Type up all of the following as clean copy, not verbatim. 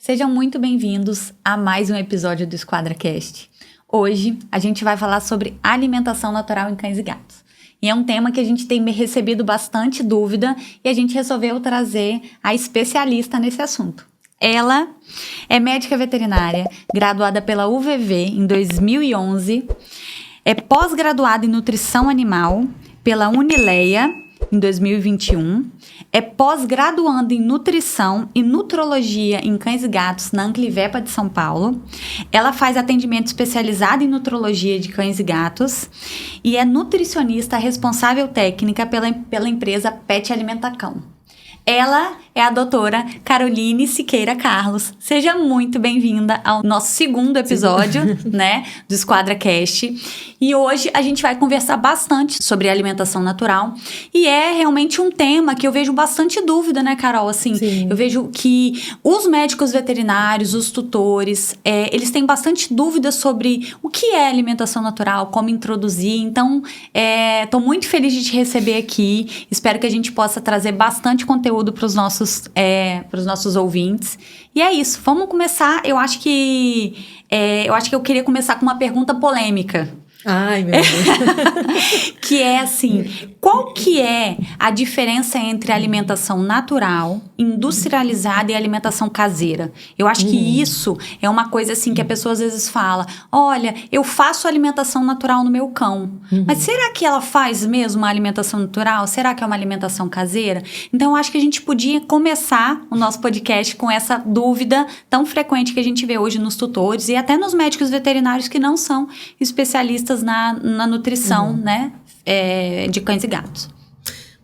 Sejam muito bem-vindos a mais um episódio do EsquadraCast. Hoje a gente vai falar sobre alimentação natural em cães e gatos. E é um tema que a gente tem recebido bastante dúvida e a gente resolveu trazer a especialista nesse assunto. Ela é médica veterinária, graduada pela UVV em 2011, é pós-graduada em nutrição animal pela Unileia em 2021, é pós-graduanda em nutrição e nutrologia em cães e gatos na Anclivepa de São Paulo. Ela faz atendimento especializado em nutrologia de cães e gatos e é nutricionista responsável técnica pela empresa Pet Alimentacão. Ela é a doutora Caroline Siqueira Carlos. Seja muito bem-vinda ao nosso segundo episódio, né, do EsquadraCast. E hoje a gente vai conversar bastante sobre alimentação natural. E é realmente um tema que eu vejo bastante dúvida, né, Carol? Assim, Sim. Eu vejo que os médicos veterinários, os tutores, eles têm bastante dúvidas sobre o que é alimentação natural, como introduzir. Então, tô muito feliz de te receber aqui. Espero que a gente possa trazer bastante conteúdo para os nossos ouvintes. E é isso, vamos começar. Eu acho que eu queria começar com uma pergunta polêmica. Ai, meu Deus. Que é assim, qual que é a diferença entre alimentação natural, industrializada e alimentação caseira? Eu acho que isso é uma coisa assim que a pessoa às vezes fala, olha, eu faço alimentação natural no meu cão, mas será que ela faz mesmo uma alimentação natural? Será que é uma alimentação caseira? Então eu acho que a gente podia começar o nosso podcast com essa dúvida tão frequente que a gente vê hoje nos tutores e até nos médicos veterinários que não são especialistas na nutrição, né, de cães e gatos.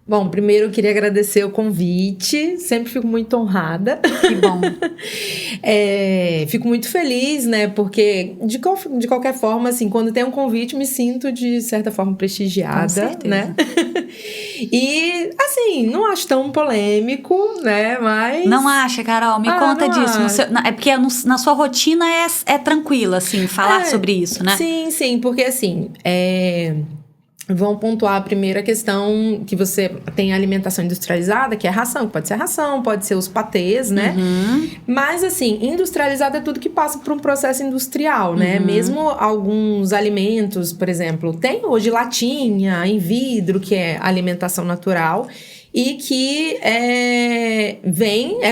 Bom, primeiro eu queria agradecer o convite, sempre fico muito honrada. Que bom. Fico muito feliz, né, porque de qualquer forma, assim, quando tem um convite, me sinto de certa forma prestigiada, com certeza, né? E, assim, não acho tão polêmico, né, mas... Não acha, Carol? Me conta disso. É porque na sua rotina é tranquila, assim, falar sobre isso, né? Sim, porque, assim, vamos pontuar primeiro a questão que você tem a alimentação industrializada, que é a ração, que pode ser a ração, pode ser os patês, né? Mas, assim, industrializada é tudo que passa por um processo industrial, né? Mesmo alguns alimentos, por exemplo, tem hoje latinha, em vidro, que é alimentação natural, e que é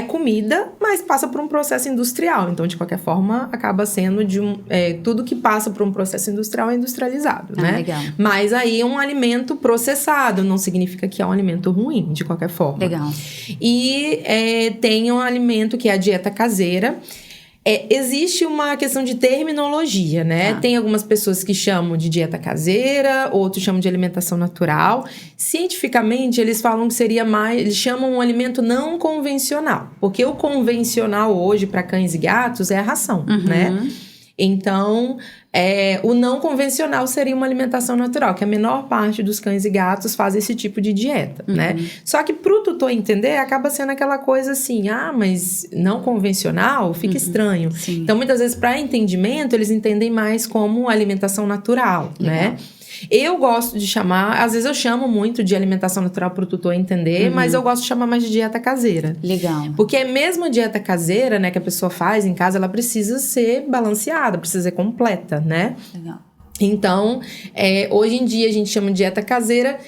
comida, mas passa por um processo industrial. Então, de qualquer forma, acaba sendo tudo que passa por um processo industrial é industrializado, né? Legal. Mas aí é um alimento processado, não significa que é um alimento ruim, de qualquer forma. Legal. E tem um alimento que é a dieta caseira. Existe uma questão de terminologia, né? Tem algumas pessoas que chamam de dieta caseira, outros chamam de alimentação natural. Cientificamente, eles falam que seria mais... Eles chamam um alimento não convencional. Porque o convencional hoje para cães e gatos é a ração, né? Então, o não convencional seria uma alimentação natural, que a menor parte dos cães e gatos faz esse tipo de dieta, né? Só que pro tutor entender, acaba sendo aquela coisa assim, mas não convencional fica estranho. Sim. Então, muitas vezes, para entendimento, eles entendem mais como alimentação natural, né? Eu gosto de chamar, às vezes eu chamo muito de alimentação natural para o tutor entender, mas eu gosto de chamar mais de dieta caseira. Legal. Porque mesmo a dieta caseira, né, que a pessoa faz em casa, ela precisa ser balanceada, precisa ser completa, né? Legal. Então, hoje em dia a gente chama de dieta caseira.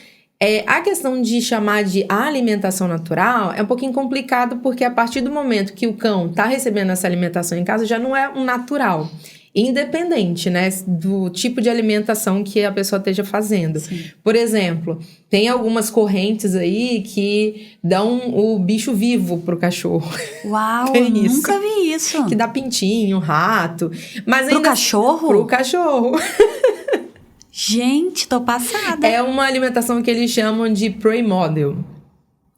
A questão de chamar de alimentação natural é um pouquinho complicado, porque a partir do momento que o cão está recebendo essa alimentação em casa, já não é um natural. Independente, né, do tipo de alimentação que a pessoa esteja fazendo. Sim. Por exemplo, tem algumas correntes aí que dão o bicho vivo pro cachorro. Uau, Tem isso. nunca vi isso. Que dá pintinho, rato. Mas Pro ainda... cachorro? Pro cachorro. Gente, tô passada. É uma alimentação que eles chamam de prey model.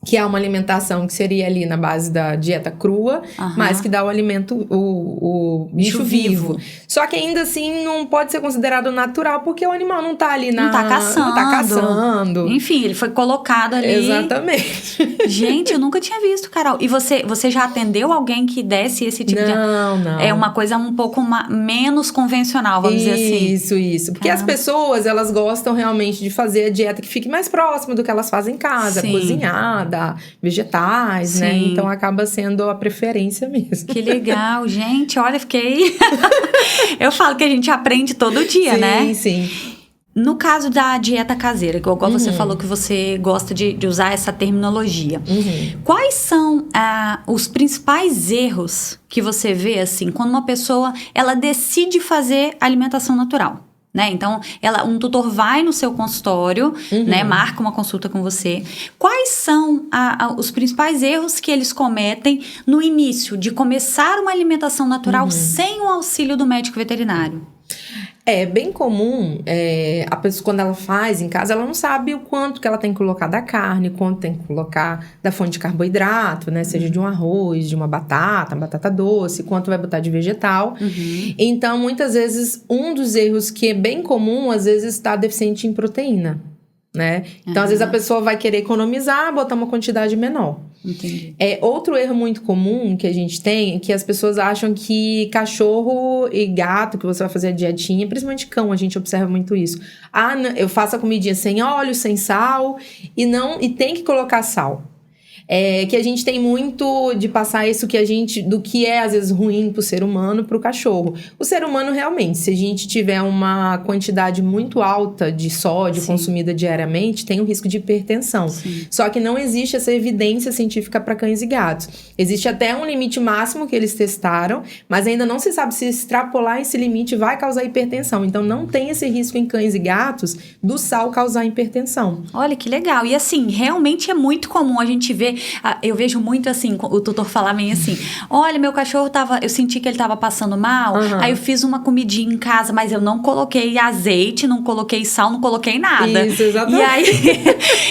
Que é uma alimentação que seria ali na base da dieta crua, mas que dá o alimento, o bicho vivo. Só que ainda assim não pode ser considerado natural, porque o animal não tá ali Não tá caçando. Enfim, ele foi colocado ali. Exatamente. Gente, eu nunca tinha visto, Carol. E você já atendeu alguém que desse esse tipo de... Não. É uma coisa um pouco menos convencional, vamos dizer assim. Isso. Porque as pessoas, elas gostam realmente de fazer a dieta que fique mais próxima do que elas fazem em casa, Sim. cozinhada, dar vegetais, né? Sim. Então acaba sendo a preferência mesmo. Que legal, gente. Olha, fiquei... Eu falo que a gente aprende todo dia, sim, né? Sim. No caso da dieta caseira, igual você falou que você gosta de usar essa terminologia. Quais são os principais erros que você vê, assim, quando uma pessoa ela decide fazer alimentação natural? Né? Então, um tutor vai no seu consultório, né? Marca uma consulta com você. Quais são os principais erros que eles cometem no início de começar uma alimentação natural sem o auxílio do médico veterinário? É bem comum, a pessoa quando ela faz em casa, ela não sabe o quanto que ela tem que colocar da carne, quanto tem que colocar da fonte de carboidrato, né? Seja de um arroz, de uma batata doce, quanto vai botar de vegetal. Então, muitas vezes, um dos erros que é bem comum, às vezes, está deficiente em proteína, né? Então, às vezes, a pessoa vai querer economizar, botar uma quantidade menor. Entendi. Outro erro muito comum que a gente tem é que as pessoas acham que cachorro e gato, que você vai fazer a dietinha, principalmente cão, a gente observa muito isso. Eu faço a comidinha sem óleo, sem sal e tem que colocar sal. Que a gente tem muito de passar isso do que é às vezes ruim pro ser humano, pro cachorro. O ser humano realmente, se a gente tiver uma quantidade muito alta de sódio consumida diariamente, tem o risco de hipertensão. Só que não existe essa evidência científica para cães e gatos. Existe até um limite máximo que eles testaram, mas ainda não se sabe se extrapolar esse limite vai causar hipertensão. Então não tem esse risco em cães e gatos do sal causar hipertensão. Olha que legal. E assim, realmente é muito comum a gente ver. Eu vejo muito assim, o tutor falar meio assim: olha, meu cachorro eu senti que ele tava passando mal, aí eu fiz uma comidinha em casa, mas eu não coloquei azeite, não coloquei sal, não coloquei nada. Isso, exatamente.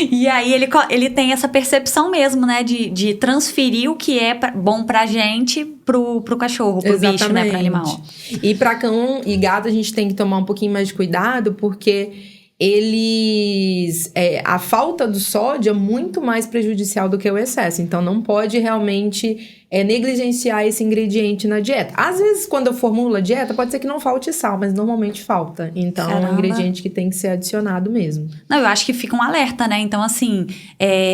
E aí ele tem essa percepção mesmo, né, de transferir o que é bom pra gente pro cachorro, pro bicho, né, pro animal. E pra cão e gato a gente tem que tomar um pouquinho mais de cuidado, porque a falta do sódio é muito mais prejudicial do que o excesso. Então, não pode realmente negligenciar esse ingrediente na dieta. Às vezes, quando eu formulo a dieta, pode ser que não falte sal, mas normalmente falta. Então, é um ingrediente que tem que ser adicionado mesmo. Não, eu acho que fica um alerta, né? Então, assim,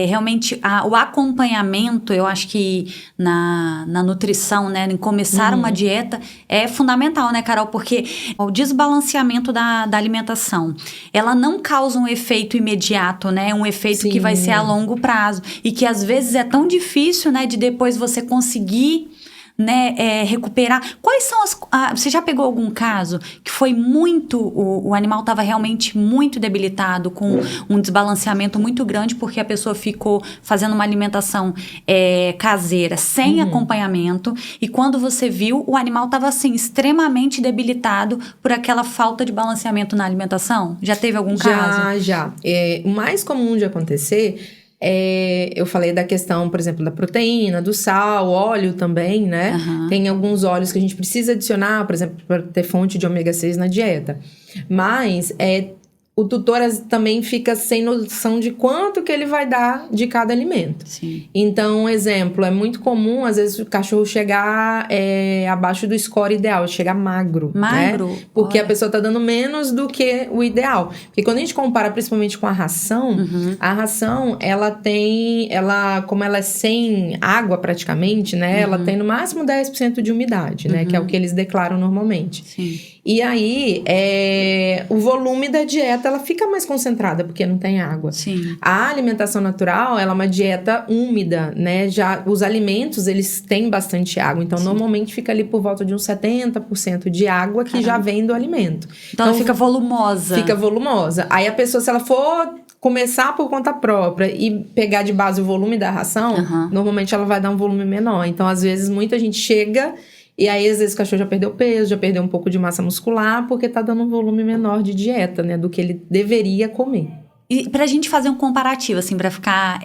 realmente, o acompanhamento, eu acho que na nutrição, né? Em começar uma dieta, é fundamental, né, Carol? Porque o desbalanceamento da alimentação, ela não causa um efeito imediato, né? Um efeito que vai ser a longo prazo. E que, às vezes, é tão difícil, né? De depois você conseguir, né, recuperar. Quais são você já pegou algum caso que foi o animal estava realmente muito debilitado, com um desbalanceamento muito grande, porque a pessoa ficou fazendo uma alimentação caseira, sem acompanhamento, e quando você viu, o animal estava assim, extremamente debilitado por aquela falta de balanceamento na alimentação? Já teve algum caso? Já. O mais comum de acontecer eu falei da questão, por exemplo, da proteína, do sal, óleo também, né? Tem alguns óleos que a gente precisa adicionar, por exemplo, para ter fonte de ômega 6 na dieta. Mas o tutor também fica sem noção de quanto que ele vai dar de cada alimento. Sim. Então, um exemplo, é muito comum, às vezes, o cachorro chegar abaixo do score ideal, chegar magro. Magro? Né? Porque a pessoa tá dando menos do que o ideal. Porque quando a gente compara, principalmente com a ração, a ração, como ela é sem água praticamente, né? Ela tem no máximo 10% de umidade, né? Que é o que eles declaram normalmente. Sim. E aí, o volume da dieta, ela fica mais concentrada, porque não tem água. Sim. A alimentação natural, ela é uma dieta úmida, né? Já os alimentos, eles têm bastante água. Então, normalmente, fica ali por volta de uns 70% de água que já vem do alimento. Então, ela fica volumosa. Fica volumosa. Aí, a pessoa, se ela for começar por conta própria e pegar de base o volume da ração, normalmente, ela vai dar um volume menor. Então, às vezes, muita gente chega... E aí, às vezes, o cachorro já perdeu peso, já perdeu um pouco de massa muscular, porque tá dando um volume menor de dieta, né? Do que ele deveria comer. E pra gente fazer um comparativo, assim, pra ficar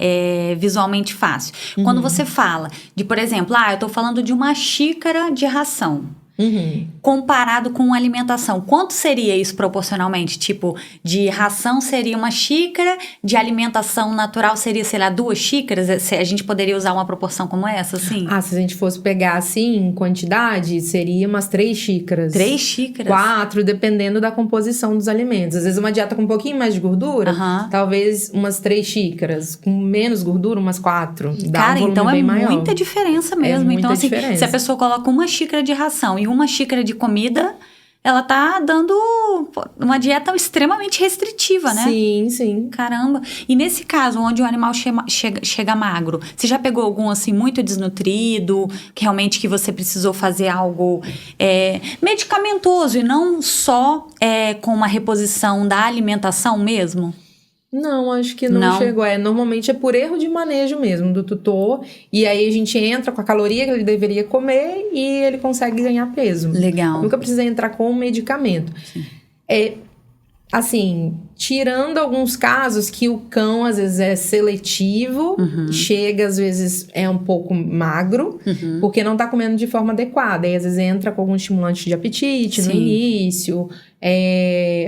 visualmente fácil. Quando você fala de, por exemplo, eu tô falando de uma xícara de ração. comparado com alimentação. Quanto seria isso proporcionalmente? Tipo, de ração seria 1 xícara, de alimentação natural seria, sei lá, 2 xícaras? A gente poderia usar uma proporção como essa, assim? Se a gente fosse pegar, assim, em quantidade, seria umas 3 xícaras. 3 xícaras? 4, dependendo da composição dos alimentos. Às vezes uma dieta com um pouquinho mais de gordura, talvez umas 3 xícaras. Com menos gordura, umas 4. Cara, então é muita diferença mesmo. Muita então, assim, diferença. se a pessoa coloca 1 xícara de ração e 1 xícara de comida, ela tá dando uma dieta extremamente restritiva, né? Sim, sim. Caramba. E nesse caso, onde o animal chega magro, você já pegou algum, assim, muito desnutrido, que realmente que você precisou fazer algo medicamentoso e não só com uma reposição da alimentação mesmo? Não, acho que não chegou. Normalmente é por erro de manejo mesmo do tutor. E aí a gente entra com a caloria que ele deveria comer e ele consegue ganhar peso. Legal. Nunca precisa entrar com um medicamento. Sim. Assim, tirando alguns casos que o cão às vezes é seletivo, chega às vezes é um pouco magro, porque não tá comendo de forma adequada. Aí às vezes entra com algum estimulante de apetite no início.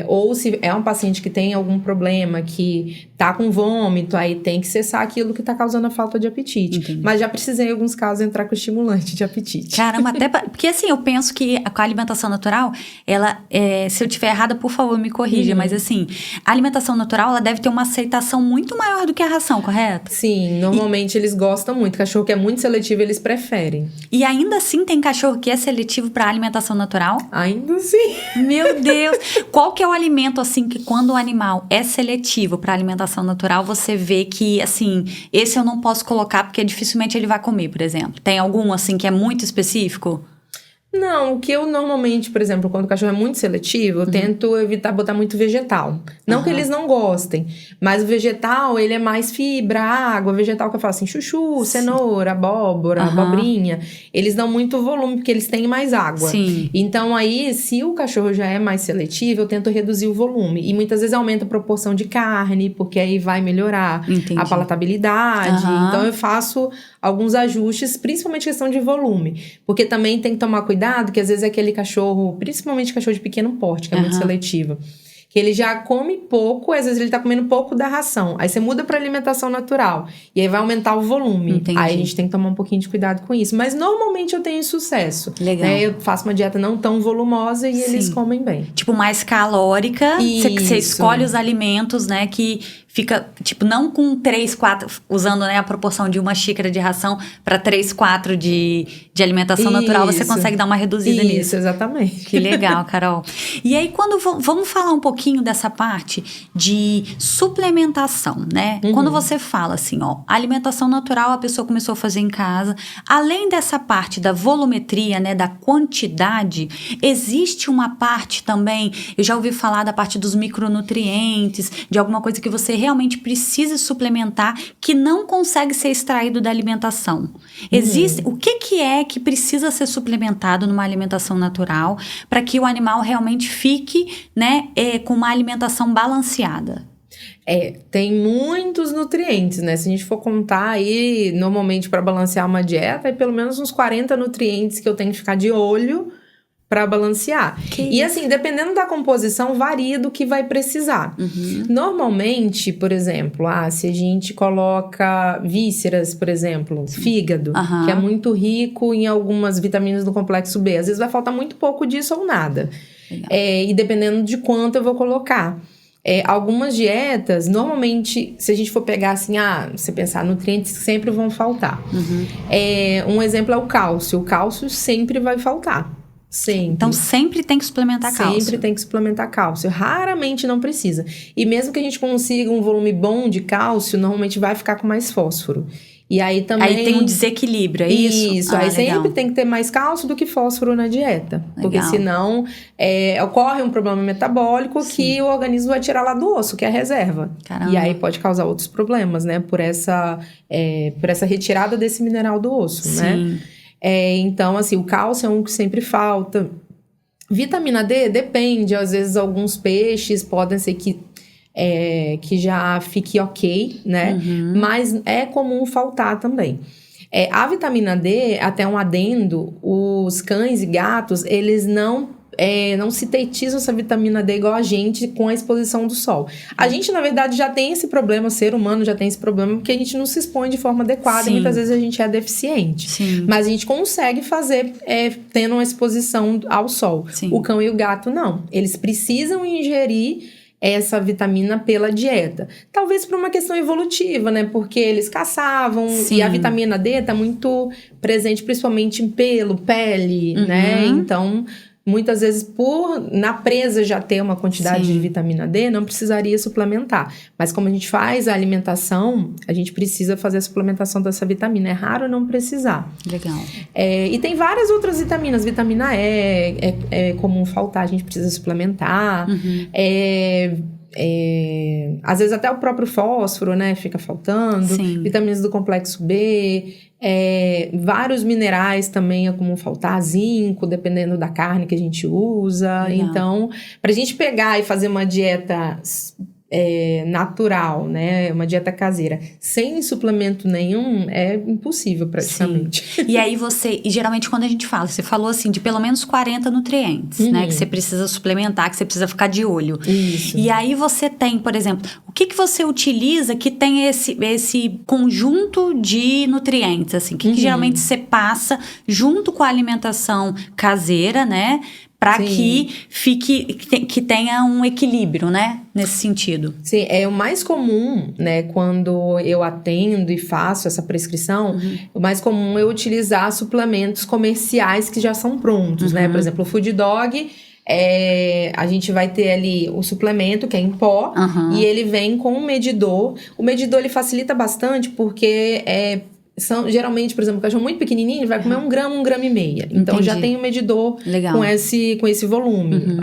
Ou se é um paciente que tem algum problema, que tá com vômito, aí tem que cessar aquilo que tá causando a falta de apetite. Entendi. Mas já precisei em alguns casos entrar com estimulante de apetite. Caramba, porque assim, eu penso que com a alimentação natural, ela, se eu estiver errada, por favor, me corrija, mas assim, a alimentação natural, ela deve ter uma aceitação muito maior do que a ração, correto? Sim, normalmente eles gostam muito. Cachorro que é muito seletivo, eles preferem. E ainda assim tem cachorro que é seletivo para alimentação natural? Ainda sim. Meu Deus! Qual que é o alimento, assim, que quando o animal é seletivo para alimentação natural, você vê que, assim, esse eu não posso colocar porque dificilmente ele vai comer, por exemplo? Tem algum, assim, que é muito específico? Não, o que eu normalmente, por exemplo, quando o cachorro é muito seletivo, eu tento evitar botar muito vegetal. Não que eles não gostem, mas o vegetal, ele é mais fibra, água, vegetal que eu falo assim, chuchu, cenoura, abóbora, abobrinha. Eles dão muito volume, porque eles têm mais água. Sim. Então aí, se o cachorro já é mais seletivo, eu tento reduzir o volume. E muitas vezes aumenta a proporção de carne, porque aí vai melhorar a palatabilidade. Então eu faço alguns ajustes, principalmente questão de volume. Porque também tem que tomar cuidado, que às vezes é aquele cachorro, principalmente cachorro de pequeno porte, que é muito seletivo, que ele já come pouco, às vezes ele tá comendo pouco da ração. Aí você muda pra alimentação natural. E aí vai aumentar o volume. Entendi. Aí a gente tem que tomar um pouquinho de cuidado com isso. Mas normalmente eu tenho sucesso. Legal. Né? Eu faço uma dieta não tão volumosa e eles comem bem. Tipo, mais calórica. Você escolhe os alimentos, né, que fica, tipo, não com 3, 4, usando, né, a proporção de 1 xícara de ração para 3, 4 de alimentação natural, você consegue dar uma reduzida nisso. Isso, exatamente. Que legal, Carol. E aí, vamos falar um pouquinho dessa parte de suplementação, né? Quando você fala assim, ó, alimentação natural a pessoa começou a fazer em casa, além dessa parte da volumetria, né, da quantidade, existe uma parte também, eu já ouvi falar da parte dos micronutrientes, de alguma coisa que você realmente precisa suplementar que não consegue ser extraído da alimentação. Existe, o que é que precisa ser suplementado numa alimentação natural para que o animal realmente fique, né, com uma alimentação balanceada? Tem muitos nutrientes, né? Se a gente for contar aí, normalmente para balancear uma dieta, é pelo menos uns 40 nutrientes que eu tenho que ficar de olho para balancear. E assim, dependendo da composição, varia do que vai precisar. Normalmente, por exemplo, se a gente coloca vísceras, por exemplo, fígado, que é muito rico em algumas vitaminas do complexo B, às vezes vai faltar muito pouco disso ou nada. E dependendo de quanto eu vou colocar. Algumas dietas, normalmente, se a gente for pegar assim, você pensar, nutrientes sempre vão faltar. Um exemplo é o cálcio. O cálcio sempre vai faltar. Sempre. Então, sempre tem que suplementar cálcio. Sempre tem que suplementar cálcio. Raramente não precisa. E mesmo que a gente consiga um volume bom de cálcio, normalmente vai ficar com mais fósforo. E aí também... Aí tem um desequilíbrio, é isso? Isso. Aí sempre tem que ter mais cálcio do que fósforo na dieta. Legal. Porque senão ocorre um problema metabólico que o organismo vai tirar lá do osso, que é a reserva. Caramba. E aí pode causar outros problemas, né? Por essa retirada desse mineral do osso, né? Então, assim, o cálcio é um que sempre falta. Vitamina D, depende. Às vezes, alguns peixes podem ser que já fique ok, né? Mas é comum faltar também. A vitamina D, até um adendo, os cães e gatos, eles não sintetizam essa vitamina D igual a gente com a exposição do sol. A gente, na verdade, já tem esse problema, o ser humano já tem esse problema, porque a gente não se expõe de forma adequada. Sim. E muitas vezes a gente é deficiente. Sim. Mas a gente consegue fazer tendo uma exposição ao sol. Sim. O cão e o gato, não. Eles precisam ingerir essa vitamina pela dieta. Talvez por uma questão evolutiva, né? Porque eles caçavam. Sim. E a vitamina D tá muito presente, principalmente em pelo, pele, né? Então, muitas vezes, na presa já ter uma quantidade de vitamina D, não precisaria suplementar. Mas como a gente faz a alimentação, a gente precisa fazer a suplementação dessa vitamina. É raro não precisar. Legal. E tem várias outras vitaminas. Vitamina E é comum faltar, a gente precisa suplementar. Às vezes até o próprio fósforo, né, fica faltando. Sim. Vitaminas do complexo B. Vários minerais também é comum faltar, zinco, dependendo da carne que a gente usa. Legal. Então, pra gente pegar e fazer uma dieta natural, né? Uma dieta caseira, sem suplemento nenhum, é impossível praticamente. Sim. E aí e geralmente quando a gente fala, você falou assim, de pelo menos 40 nutrientes, né? Que você precisa suplementar, que você precisa ficar de olho. Isso. E aí você tem, por exemplo, o que você utiliza que tem esse conjunto de nutrientes, assim? Que geralmente você passa junto com a alimentação caseira, né? Para que tenha um equilíbrio, né? Nesse sentido. Sim, o mais comum, né? Quando eu atendo e faço essa prescrição, o mais comum é utilizar suplementos comerciais que já são prontos, né? Por exemplo, o Food Dog, a gente vai ter ali o suplemento, que é em pó, e ele vem com um medidor. O medidor, ele facilita bastante, porque geralmente, por exemplo, um cachorro muito pequenininho vai comer 1 grama, 1,5 gramas. Então, já tem um medidor com esse volume.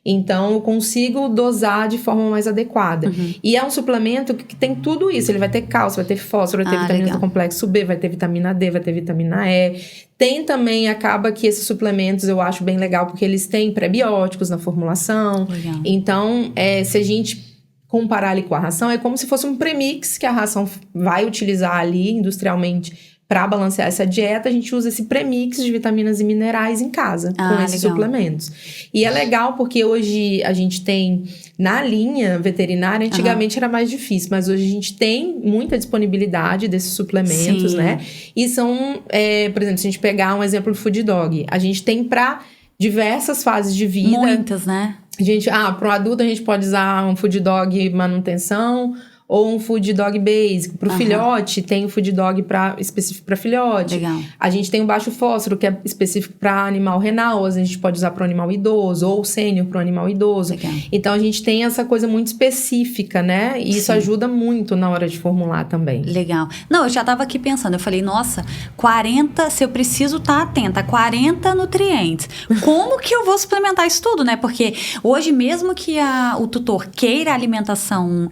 Então, eu consigo dosar de forma mais adequada. E é um suplemento que tem tudo isso. Ele vai ter cálcio, vai ter fósforo, vai ter vitaminas do complexo B, vai ter vitamina D, vai ter vitamina E. Tem também, acaba que esses suplementos eu acho bem legal, porque eles têm prebióticos na formulação. Legal. Então, se a gente comparar ali com a ração, é como se fosse um premix que a ração vai utilizar ali industrialmente para balancear essa dieta. A gente usa esse premix de vitaminas e minerais em casa, com esses suplementos. E é legal porque hoje a gente tem, na linha veterinária, antigamente era mais difícil, mas hoje a gente tem muita disponibilidade desses suplementos, né? E são, por exemplo, se a gente pegar um exemplo do Food Dog, a gente tem para diversas fases de vida. Muitas, né? Para um adulto a gente pode usar um Food Dog manutenção ou um Food Dog básico. Para o filhote, tem o Food Dog específico para filhote. Legal. A gente tem o baixo fósforo, que é específico para animal renal. A gente pode usar para o animal idoso, ou sênior para o animal idoso. Legal. Então, a gente tem essa coisa muito específica, né? E isso ajuda muito na hora de formular também. Legal. Não, eu já estava aqui pensando. Eu falei, nossa, 40, se eu preciso estar atenta, 40 nutrientes. Como que eu vou suplementar isso tudo, né? Porque hoje, mesmo que o tutor queira alimentação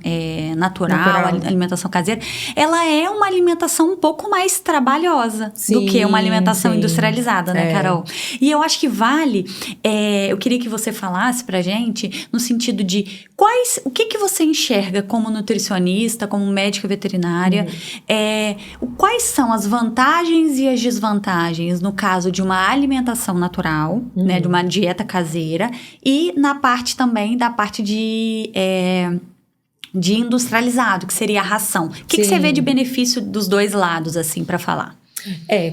natural, alimentação caseira, ela é uma alimentação um pouco mais trabalhosa do que uma alimentação industrializada, né, Carol? E eu acho que vale, eu queria que você falasse pra gente no sentido de o que você enxerga como nutricionista, como médica veterinária, quais são as vantagens e as desvantagens no caso de uma alimentação natural, né, de uma dieta caseira, e na parte também da parte de industrializado, que seria a ração. O que você vê de benefício dos dois lados, assim, para falar?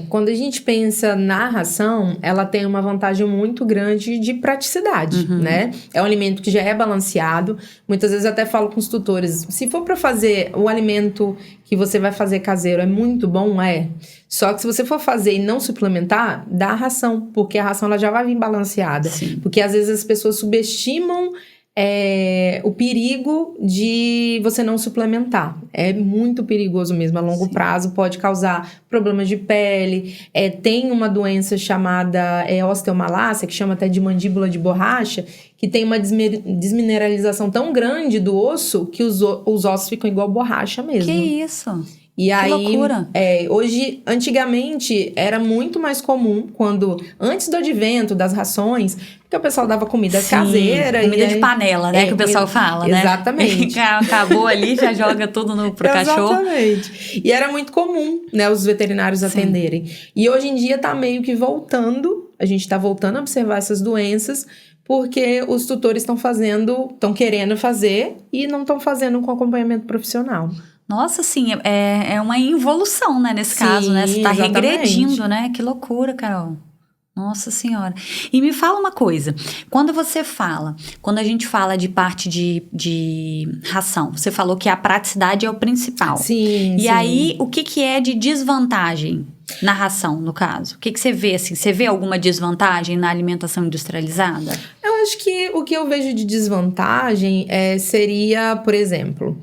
Quando a gente pensa na ração, ela tem uma vantagem muito grande de praticidade, né? É um alimento que já é balanceado. Muitas vezes eu até falo com os tutores, se for para fazer o alimento que você vai fazer caseiro, é muito bom, Só que se você for fazer e não suplementar, dá a ração, porque a ração ela já vai vir balanceada. Sim. Porque às vezes as pessoas subestimam o perigo de você não suplementar. É muito perigoso mesmo. A longo prazo pode causar problemas de pele. Tem uma doença chamada osteomalácia, que chama até de mandíbula de borracha, que tem uma desmineralização tão grande do osso que os ossos ficam igual borracha mesmo. Que isso? E aí, loucura. Hoje, antigamente, era muito mais comum antes do advento das rações, porque o pessoal dava comida caseira. Comida de panela, né? Que o pessoal fala, né? Exatamente. Acabou ali, já joga tudo pro cachorro. Exatamente. E era muito comum, né, os veterinários atenderem. E hoje em dia tá meio que voltando, a gente tá voltando a observar essas doenças, porque os tutores estão querendo fazer e não estão fazendo com acompanhamento profissional. Nossa, sim, é uma involução, né, nesse caso, né? Você tá regredindo, né? Que loucura, Carol. Nossa Senhora. E me fala uma coisa, quando a gente fala de parte de ração, você falou que a praticidade é o principal. Sim, E aí, o que é de desvantagem na ração, no caso? O que você vê, assim? Você vê alguma desvantagem na alimentação industrializada? Eu acho que o que eu vejo de desvantagem seria, por exemplo,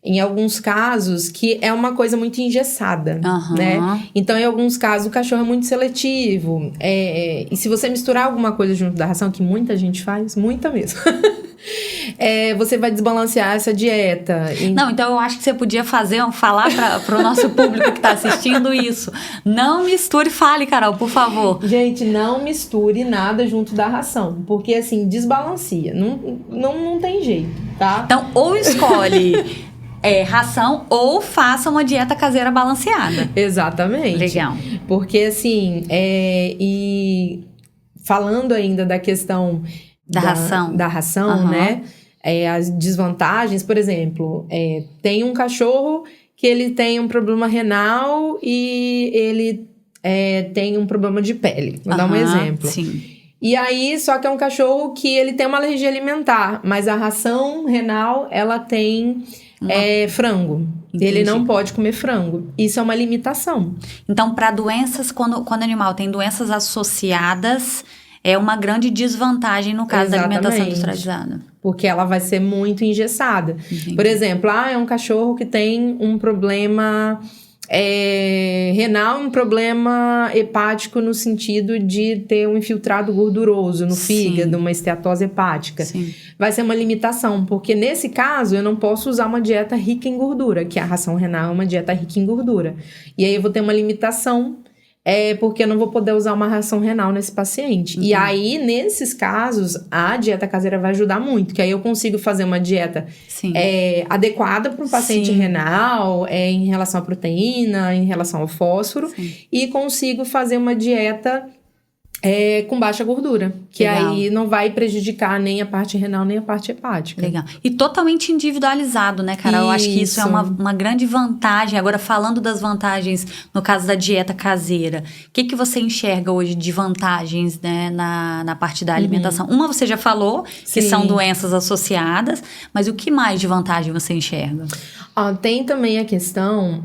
em alguns casos, que é uma coisa muito engessada, né? Então, em alguns casos, o cachorro é muito seletivo. E se você misturar alguma coisa junto da ração, que muita gente faz, muita mesmo, você vai desbalancear essa dieta. Não, então eu acho que você podia falar para o nosso público que está assistindo isso. Não misture, fale, Carol, por favor. Gente, não misture nada junto da ração, porque assim, desbalancia. Não tem jeito, tá? Então, ou escolhe ração ou faça uma dieta caseira balanceada. Exatamente. Legal. Porque assim, e falando ainda da questão da ração, né? As desvantagens, por exemplo, tem um cachorro que ele tem um problema renal e ele tem um problema de pele. Vou dar um exemplo. Sim. E aí, só que é um cachorro que ele tem uma alergia alimentar, mas a ração renal, ela tem frango. Entendi. Ele não pode comer frango. Isso é uma limitação. Então, para doenças, quando o animal tem doenças associadas, é uma grande desvantagem no caso da alimentação industrializada. Porque ela vai ser muito engessada. Entendi. Por exemplo, é um cachorro que tem um problema renal, um problema hepático no sentido de ter um infiltrado gorduroso no fígado, uma esteatose hepática. Sim. Vai ser uma limitação, porque nesse caso eu não posso usar uma dieta rica em gordura, que a ração renal é uma dieta rica em gordura. E aí eu vou ter uma limitação, porque eu não vou poder usar uma ração renal nesse paciente. E aí, nesses casos, a dieta caseira vai ajudar muito, que aí eu consigo fazer uma dieta adequada para um paciente renal, em relação à proteína, em relação ao fósforo, e consigo fazer uma dieta com baixa gordura, que aí não vai prejudicar nem a parte renal, nem a parte hepática. Legal. E totalmente individualizado, né, Carol? Eu acho que isso é uma grande vantagem. Agora, falando das vantagens, no caso da dieta caseira, o que você enxerga hoje de vantagens, né, na parte da alimentação? Uma você já falou, que são doenças associadas, mas o que mais de vantagem você enxerga? Tem também a questão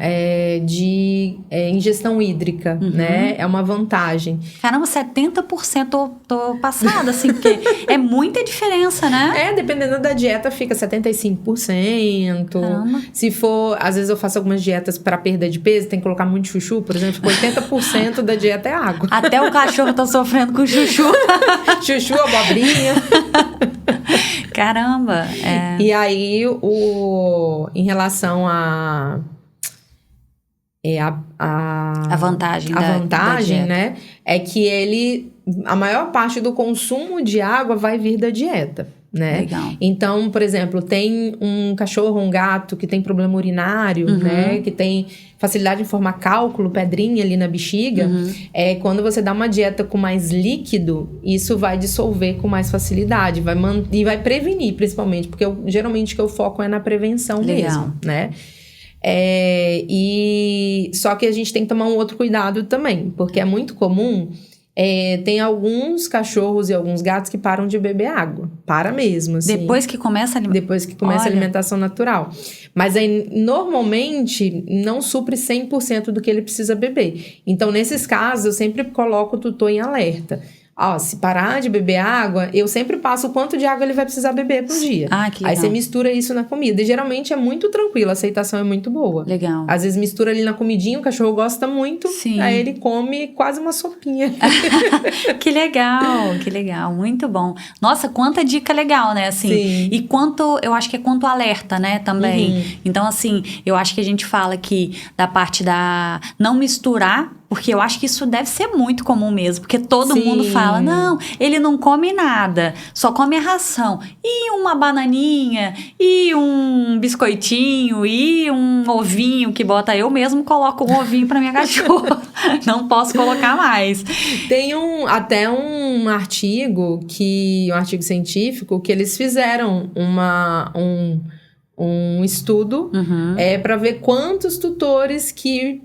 de ingestão hídrica, né? É uma vantagem. Caramba, 70% tô passada, assim, porque é muita diferença, né? Dependendo da dieta, fica 75%. Caramba. Se for, às vezes eu faço algumas dietas para perda de peso, tem que colocar muito chuchu, por exemplo, 80% da dieta é água. Até o cachorro tá sofrendo com chuchu. Chuchu, abobrinha. Caramba! E aí, em relação a vantagem, da dieta, né? É que a maior parte do consumo de água vai vir da dieta, né? Legal. Então, por exemplo, tem um cachorro, um gato que tem problema urinário, né? Que tem facilidade em formar cálculo, pedrinha ali na bexiga. Quando você dá uma dieta com mais líquido, isso vai dissolver com mais facilidade. E vai prevenir, principalmente. Porque geralmente o que eu foco é na prevenção mesmo, né? Só que a gente tem que tomar um outro cuidado também. Porque é muito comum... tem alguns cachorros e alguns gatos que param de beber água. Para mesmo, assim. Depois que começa a alimentação natural. Mas aí, normalmente, não supre 100% do que ele precisa beber. Então, nesses casos, eu sempre coloco o tutor em alerta. se parar de beber água, eu sempre passo o quanto de água ele vai precisar beber por dia. Que legal. Aí você mistura isso na comida. E geralmente é muito tranquilo, a aceitação é muito boa. Legal. Às vezes mistura ali na comidinha, o cachorro gosta muito, Sim. Aí ele come quase uma sopinha. Que legal, muito bom. Nossa, quanta dica legal, né, assim. Sim. E eu acho que é quanto alerta, né, também. Então, assim, eu acho que a gente fala aqui da parte da não misturar, porque eu acho que isso deve ser muito comum mesmo, porque todo mundo fala, não, ele não come nada, só come a ração. E uma bananinha, e um biscoitinho, e um ovinho que bota, eu mesmo coloco um ovinho pra minha cachorra. Não posso colocar mais. Tem até um artigo científico que eles fizeram um estudo para ver quantos tutores que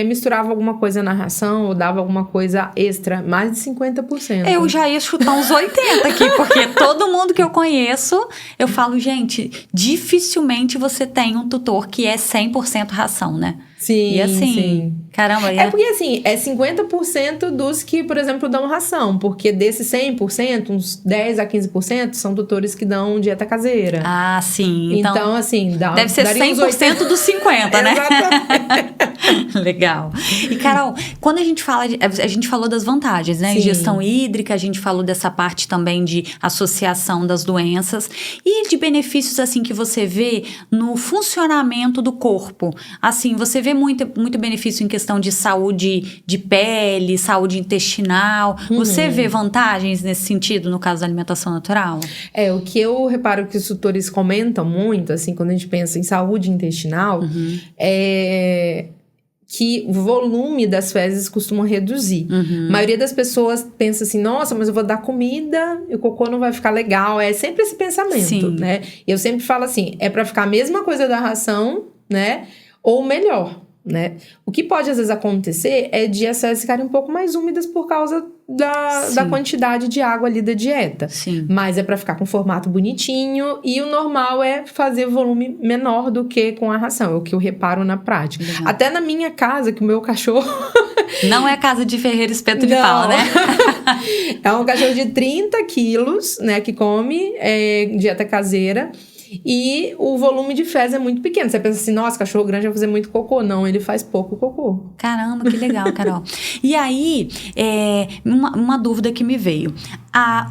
misturavam alguma coisa na ração ou dava alguma coisa extra, mais de 50%. Eu já ia chutar uns 80 aqui, porque todo mundo que eu conheço, eu falo, gente, dificilmente você tem um tutor que é 100% ração, né? Sim, e assim, sim. Caramba. É porque assim, é 50% dos que, por exemplo, dão ração. Porque desses 100%, uns 10 a 15% são tutores que dão dieta caseira. Ah, sim. Então assim, deve ser 100% dos 50, né? Exatamente. Legal. E, Carol, quando a gente falou das vantagens, né? Sim. Gestão hídrica, a gente falou dessa parte também de associação das doenças e de benefícios, assim, que você vê no funcionamento do corpo. Assim, você vê muito benefício em questão de saúde de pele, saúde intestinal. Você vê vantagens nesse sentido, no caso da alimentação natural? O que eu reparo que os tutores comentam muito, assim, quando a gente pensa em saúde intestinal, é que o volume das fezes costuma reduzir. A maioria das pessoas pensa assim, nossa, mas eu vou dar comida e o cocô não vai ficar legal. É sempre esse pensamento, Sim. né? E eu sempre falo assim, é pra ficar a mesma coisa da ração, né? Ou melhor, né? O que pode às vezes acontecer é de as fezes ficarem um pouco mais úmidas por causa da quantidade de água ali da dieta. Sim. Mas é pra ficar com formato bonitinho e o normal é fazer volume menor do que com a ração. É o que eu reparo na prática. Legal. Até na minha casa, que o meu cachorro... Não é casa de ferreiro espeto de pau, né? É um cachorro de 30 quilos, né? Que come dieta caseira. E o volume de fezes é muito pequeno. Você pensa assim, nossa, cachorro grande vai fazer muito cocô. Não, ele faz pouco cocô. Caramba, que legal, Carol. E aí, uma dúvida que me veio.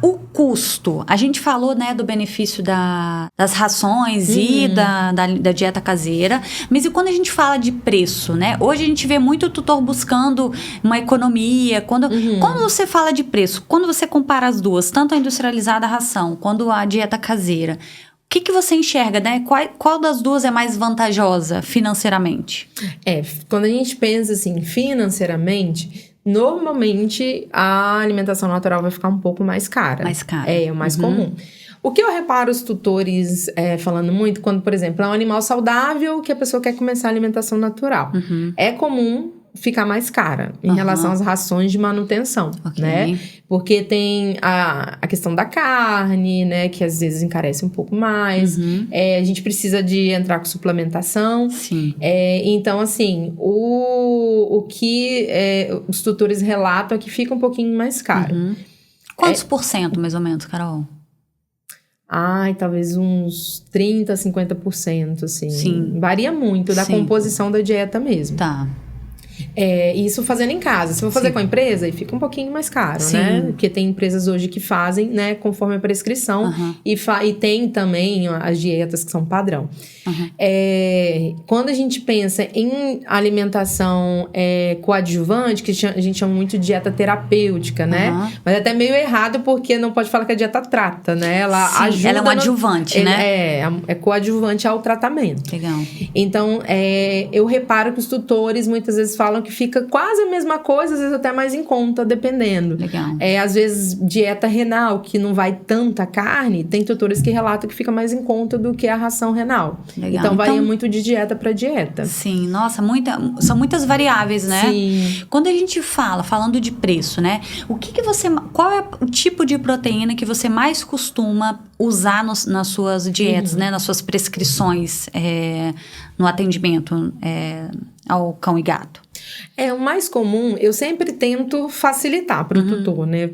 O custo, a gente falou, né, do benefício das rações e da dieta caseira, mas e quando a gente fala de preço, né? Hoje a gente vê muito tutor buscando uma economia. Quando você fala de preço, quando você compara as duas, tanto a industrializada, a ração, quanto a dieta caseira, o que você enxerga, né? Qual das duas é mais vantajosa financeiramente? Quando a gente pensa assim, financeiramente, normalmente a alimentação natural vai ficar um pouco mais cara. Mais cara. É o mais comum. O que eu reparo os tutores falando muito, quando, por exemplo, é um animal saudável que a pessoa quer começar a alimentação natural. É comum ficar mais cara em relação às rações de manutenção, né? Porque tem a questão da carne, né? Que às vezes encarece um pouco mais. A gente precisa de entrar com suplementação. Sim. Então, assim, o que os tutores relatam é que fica um pouquinho mais caro. Quantos por cento, mais ou menos, Carol? Talvez uns 30%, 50%, assim. Sim. Varia muito da composição da dieta mesmo. Tá. Isso fazendo em casa. Se for fazer com a empresa, aí fica um pouquinho mais caro, né? Porque tem empresas hoje que fazem, né, conforme a prescrição. E tem também as dietas que são padrão. Quando a gente pensa em alimentação coadjuvante, que a gente chama muito de dieta terapêutica, né? Mas é até meio errado, porque não pode falar que a dieta trata, né? Ela ajuda... Ela é um adjuvante, né? É coadjuvante ao tratamento. Legal. Então, eu reparo que os tutores muitas vezes falam que fica quase a mesma coisa, às vezes até mais em conta, dependendo. Legal. Às vezes, dieta renal, que não vai tanta carne, tem tutores que relatam que fica mais em conta do que a ração renal. Legal. Então, varia muito de dieta para dieta. Sim, nossa, são muitas variáveis, né? Sim. Quando a gente falando de preço, né? Qual é o tipo de proteína que você mais costuma usar nas suas dietas, né? Nas suas prescrições, no atendimento ao cão e gato? O mais comum, eu sempre tento facilitar para o tutor, né?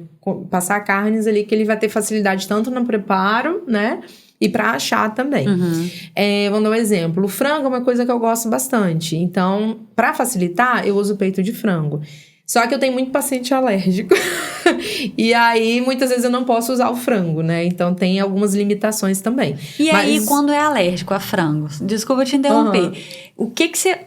Passar carnes ali que ele vai ter facilidade tanto no preparo, né? E para achar também. Vamos dar um exemplo. O frango é uma coisa que eu gosto bastante. Então, para facilitar, eu uso peito de frango. Só que eu tenho muito paciente alérgico. E aí, muitas vezes eu não posso usar o frango, né? Então, tem algumas limitações também. E aí, quando é alérgico a frango? Desculpa te interromper.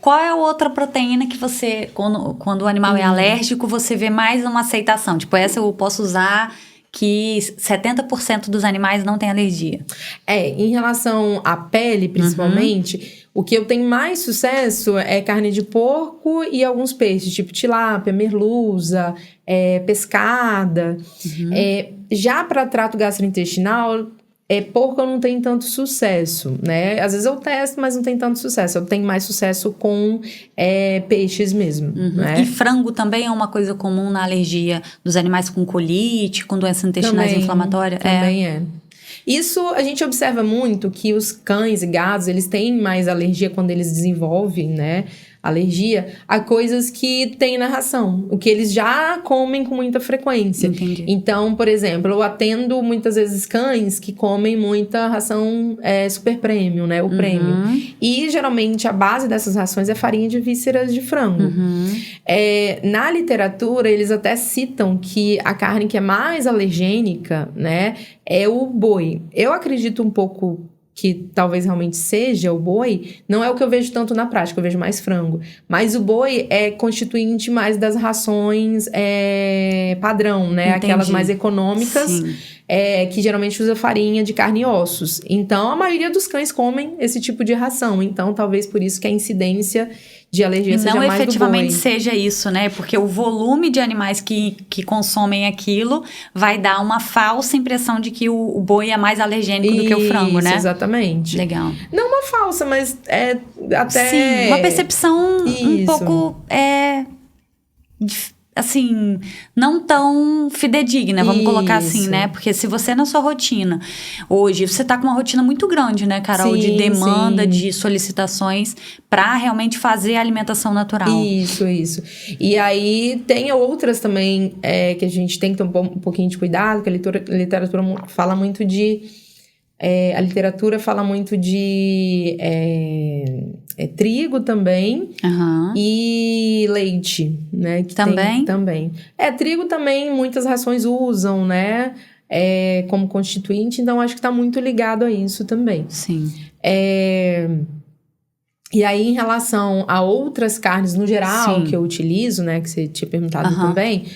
Qual é a outra proteína que você, quando o animal é alérgico, você vê mais uma aceitação? Tipo, essa eu posso usar, que 70% dos animais não tem alergia. Em relação à pele, principalmente, o que eu tenho mais sucesso é carne de porco e alguns peixes, tipo tilápia, merluza, pescada. Já para trato gastrointestinal, porco eu não tenho tanto sucesso, né? Às vezes eu testo, mas não tem tanto sucesso. Eu tenho mais sucesso com peixes mesmo, né? E frango também é uma coisa comum na alergia dos animais com colite, com doenças intestinais inflamatórias? Também é. Isso a gente observa muito que os cães e gatos, eles têm mais alergia quando eles desenvolvem, né? Alergia a coisas que tem na ração, o que eles já comem com muita frequência. Entendi. Então, por exemplo, eu atendo muitas vezes cães que comem muita ração super premium, né? O premium. E geralmente a base dessas rações é farinha de vísceras de frango. Na literatura, eles até citam que a carne que é mais alergênica, né, é o boi. Eu acredito um pouco que talvez realmente seja o boi, não é o que eu vejo tanto na prática, eu vejo mais frango. Mas o boi é constituinte mais das rações padrão, né? Entendi. Aquelas mais econômicas, que geralmente usa farinha de carne e ossos. Então, a maioria dos cães comem esse tipo de ração. Então, talvez por isso que a incidência de alergia seja mais do boi. Não efetivamente seja isso, né? Porque o volume de animais que consomem aquilo vai dar uma falsa impressão de que o boi é mais alergênico do que o frango, né? Exatamente. Legal. Não uma falsa, mas até... Sim, uma percepção um pouco... assim, não tão fidedigna, vamos colocar assim, né? Porque se você na sua rotina, hoje, você tá com uma rotina muito grande, né, Carol? De demanda, de solicitações para realmente fazer a alimentação natural. Isso. E aí, tem outras também que a gente tem que ter um pouquinho de cuidado, que a literatura fala muito de... a literatura fala muito de trigo também e leite, né? Que também? Também. Trigo também muitas rações usam, né? Como constituinte, então acho que tá muito ligado a isso também. Sim. E aí, em relação a outras carnes no geral que eu utilizo, né? Que você tinha perguntado também...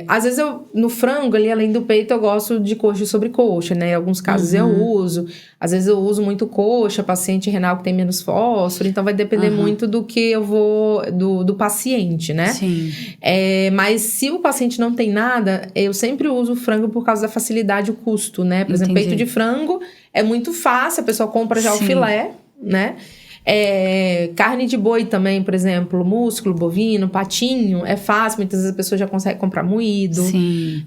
às vezes no frango ali, além do peito, eu gosto de coxa sobre coxa, né? Em alguns casos eu uso. Às vezes eu uso muito coxa, paciente renal que tem menos fósforo. Então vai depender muito do que eu vou... Do paciente, né? Sim. Mas se o paciente não tem nada, eu sempre uso o frango por causa da facilidade e o custo, né? Por exemplo, peito de frango é muito fácil. A pessoa compra já o filé, né? Carne de boi também, por exemplo, músculo, bovino, patinho, é fácil, muitas vezes a pessoa já consegue comprar moído. Sim.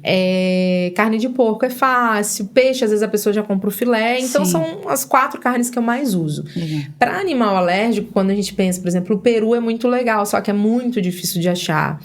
Carne de porco é fácil, peixe, às vezes a pessoa já compra o filé, então são as 4 carnes que eu mais uso. Para animal alérgico, quando a gente pensa, por exemplo, o peru é muito legal, só que é muito difícil de achar.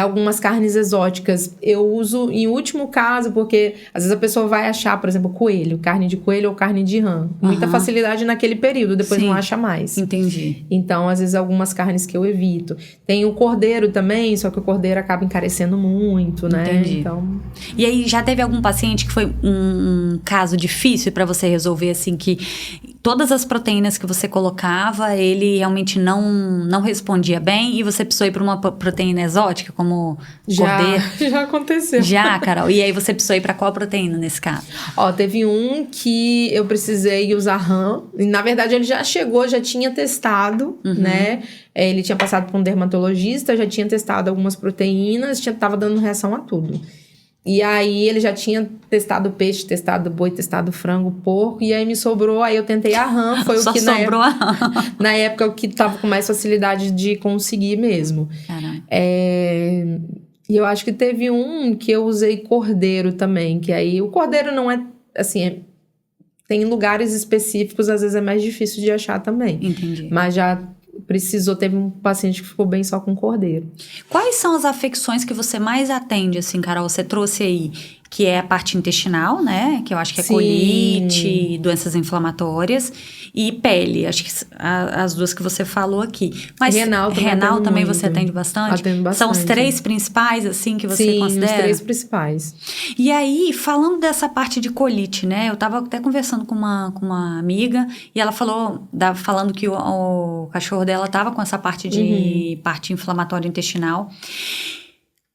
Algumas carnes exóticas eu uso em último caso, porque às vezes a pessoa vai achar, por exemplo, coelho, carne de coelho ou carne de rã. Muita facilidade naquele período, depois não acha mais. Entendi. Então, às vezes, algumas carnes que eu evito. Tem o cordeiro também, só que o cordeiro acaba encarecendo muito, né? Entendi. Então... E aí, já teve algum paciente que foi um caso difícil para você resolver, assim, que todas as proteínas que você colocava, ele realmente não respondia bem e você precisou ir para uma proteína exótica, como cordeiro? Já aconteceu. Já, Carol. E aí você precisou ir para qual proteína nesse caso? Teve um que eu precisei usar rã. Na verdade, ele já chegou, já tinha testado, né? Ele tinha passado por um dermatologista, já tinha testado algumas proteínas, tava dando reação a tudo. E aí, ele já tinha testado peixe, testado boi, testado frango, porco. E aí, me sobrou. Aí, eu tentei a rã. Foi Só o que sobrou a rã. Na época, o que tava com mais facilidade de conseguir mesmo. Caramba. E eu acho que teve um que eu usei cordeiro também. Que aí, o cordeiro não é, assim... tem lugares específicos, às vezes é mais difícil de achar também. Entendi. Mas já teve um paciente que ficou bem só com cordeiro. Quais são as afecções que você mais atende, assim, Carol? Você trouxe aí, que é a parte intestinal, né? Que eu acho que é colite, doenças inflamatórias e pele. Acho que as duas que você falou aqui. Mas renal também você atende bastante? Atendo bastante. São os 3 principais, assim, que você considera? Sim, os 3 principais. E aí, falando dessa parte de colite, né? Eu tava até conversando com uma amiga e ela falando que o cachorro dela tava com essa parte de parte inflamatória intestinal.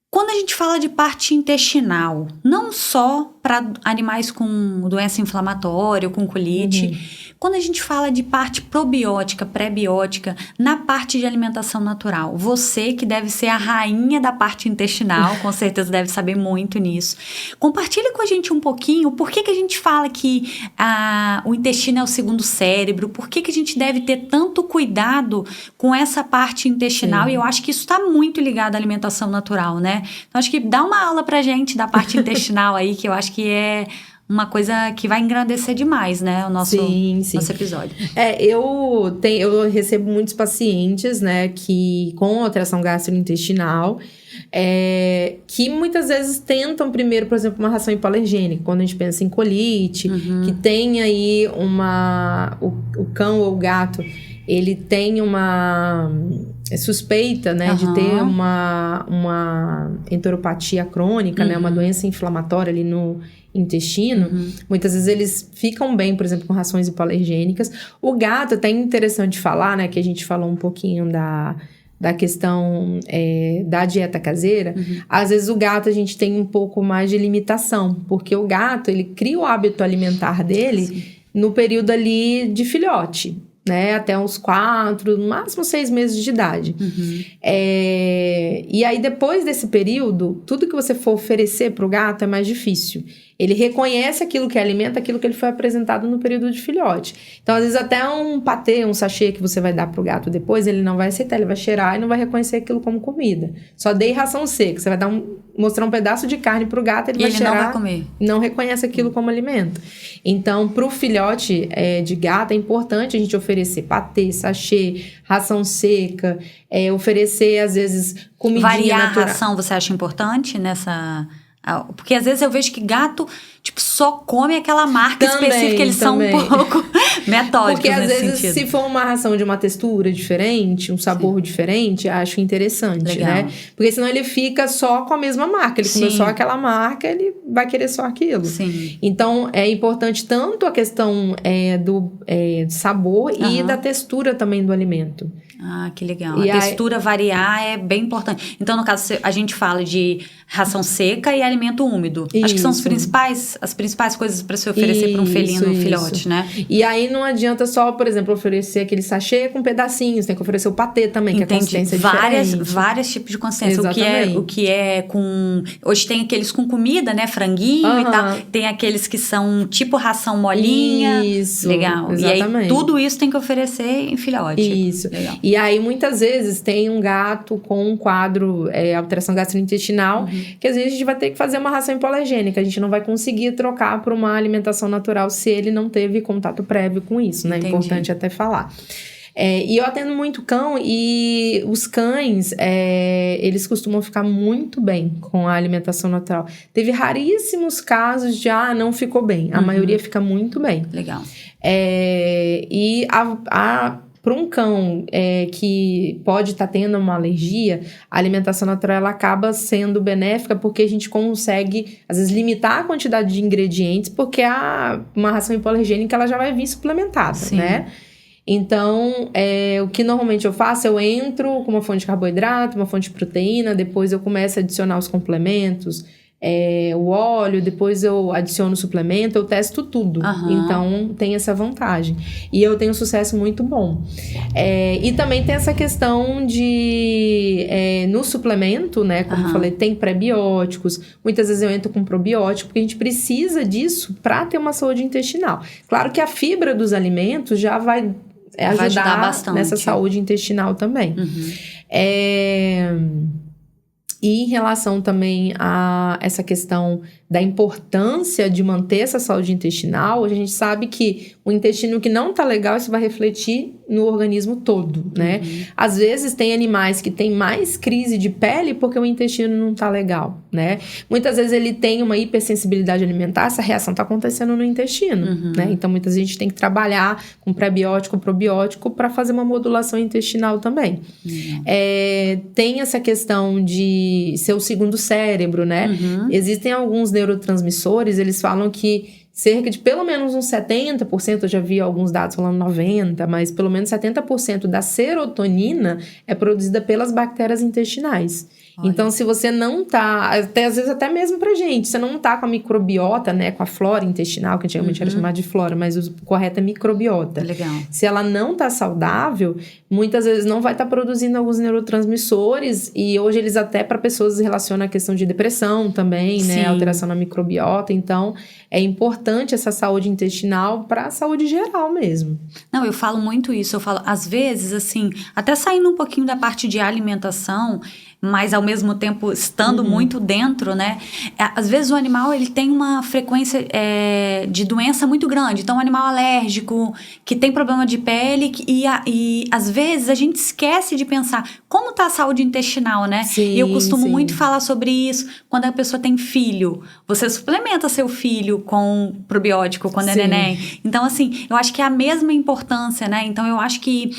Quando a gente fala de parte intestinal, não só para animais com doença inflamatória ou com colite, quando a gente fala de parte probiótica, pré-biótica, na parte de alimentação natural, você que deve ser a rainha da parte intestinal, com certeza deve saber muito nisso. Compartilha com a gente um pouquinho por que a gente fala que o intestino é o segundo cérebro, por que a gente deve ter tanto cuidado com essa parte intestinal. Sim. E eu acho que isso está muito ligado à alimentação natural, né? Então, acho que dá uma aula pra gente da parte intestinal aí, que eu acho que é uma coisa que vai engrandecer demais, né? O nosso episódio. Eu recebo muitos pacientes, né, que com alteração gastrointestinal, que muitas vezes tentam primeiro, por exemplo, uma ração hipoalergênica, quando a gente pensa em colite, que tem aí o cão ou o gato, ele tem uma suspeita, né, de ter uma enteropatia crônica, né, uma doença inflamatória ali no intestino. Muitas vezes eles ficam bem, por exemplo, com rações hipoalergênicas. O gato, até interessante falar, né, que a gente falou um pouquinho da questão da dieta caseira. Às vezes o gato a gente tem um pouco mais de limitação, porque o gato, ele cria o hábito alimentar dele no período ali de filhote, né, até uns 4, no máximo 6 meses de idade. E aí, depois desse período, tudo que você for oferecer para o gato é mais difícil. Ele reconhece aquilo que alimenta, aquilo que ele foi apresentado no período de filhote. Então, às vezes, até um patê, um sachê que você vai dar pro gato depois, ele não vai aceitar, ele vai cheirar e não vai reconhecer aquilo como comida. Só dei ração seca. Você vai mostrar um pedaço de carne pro gato, ele vai cheirar. Não vai comer. Não reconhece aquilo como alimento. Então, pro filhote de gato, é importante a gente oferecer patê, sachê, ração seca, oferecer, às vezes, comidinha variar natural. A ração, você acha importante nessa... Porque às vezes eu vejo que gato, tipo, só come aquela marca específica, eles são um pouco metódicos. Porque às vezes, sentido. Se for uma ração de uma textura diferente, um sabor diferente, acho interessante, né? Porque senão ele fica só com a mesma marca. Ele comeu só aquela marca, ele vai querer só aquilo. Então, é importante tanto a questão do sabor e da textura também do alimento. Ah, que legal. A textura variar é bem importante. Então, no caso, a gente fala de ração seca e alimento úmido. Isso. Acho que são as principais coisas para se oferecer para um felino, um filhote, né? E aí não adianta só, por exemplo, oferecer aquele sachê com pedacinhos. Tem que oferecer o patê também, que a consistência é diferente. Vários tipos de consistência. O que é com... Hoje tem aqueles com comida, né? Franguinho e tal. Tem aqueles que são tipo ração molinha. Isso. Legal. Exatamente. E aí tudo isso tem que oferecer em filhote. Isso. Legal. E aí muitas vezes tem um gato com um quadro, alteração gastrointestinal, que às vezes a gente vai ter que fazer uma ração hipoalergênica. A gente não vai conseguir trocar para uma alimentação natural se ele não teve contato prévio com isso, né? É importante até falar. E eu atendo muito cão e os cães, eles costumam ficar muito bem com a alimentação natural. Teve raríssimos casos de, não ficou bem. A maioria fica muito bem. Legal. E para um cão que pode estar tendo uma alergia, a alimentação natural ela acaba sendo benéfica porque a gente consegue, às vezes, limitar a quantidade de ingredientes, porque uma ração hipoalergênica ela já vai vir suplementada, né? Então, o que normalmente eu faço, eu entro com uma fonte de carboidrato, uma fonte de proteína, depois eu começo a adicionar os complementos, o óleo, depois eu adiciono o suplemento, eu testo tudo. Então, tem essa vantagem. E eu tenho um sucesso muito bom. E também tem essa questão de... no suplemento, né? Como eu falei, tem pré-bióticos. Muitas vezes eu entro com probiótico, porque a gente precisa disso para ter uma saúde intestinal. Claro que a fibra dos alimentos já vai ajudar bastante nessa saúde intestinal também. E em relação também a essa questão da importância de manter essa saúde intestinal, a gente sabe que o intestino que não tá legal, isso vai refletir no organismo todo, né? Às vezes tem animais que têm mais crise de pele porque o intestino não tá legal, né? Muitas vezes ele tem uma hipersensibilidade alimentar, essa reação tá acontecendo no intestino, né? Então muitas vezes a gente tem que trabalhar com prebiótico, probiótico para fazer uma modulação intestinal também. Tem essa questão de ser o segundo cérebro, né? Existem alguns neurotransmissores, eles falam que cerca de pelo menos uns 70%, eu já vi alguns dados falando 90%, mas pelo menos 70% da serotonina é produzida pelas bactérias intestinais. Olha. Então, se você não tá, às vezes até mesmo pra gente, você não tá com a microbiota, né, com a flora intestinal, que antigamente era chamada de flora, mas o correto é microbiota. Legal. Se ela não tá saudável, muitas vezes não vai estar produzindo alguns neurotransmissores, e hoje eles até para pessoas relacionam a questão de depressão também, né, alteração na microbiota. Então, é importante essa saúde intestinal para a saúde geral mesmo. Não, eu falo muito isso, eu falo, às vezes, assim, até saindo um pouquinho da parte de alimentação, mas ao mesmo tempo estando muito dentro, né? Às vezes o animal, ele tem uma frequência de doença muito grande. Então, um animal alérgico, que tem problema de pele, e às vezes a gente esquece de pensar como tá a saúde intestinal, né? Sim, e eu costumo muito falar sobre isso quando a pessoa tem filho. Você suplementa seu filho com probiótico quando é neném. Então, assim, eu acho que é a mesma importância, né? Então, eu acho que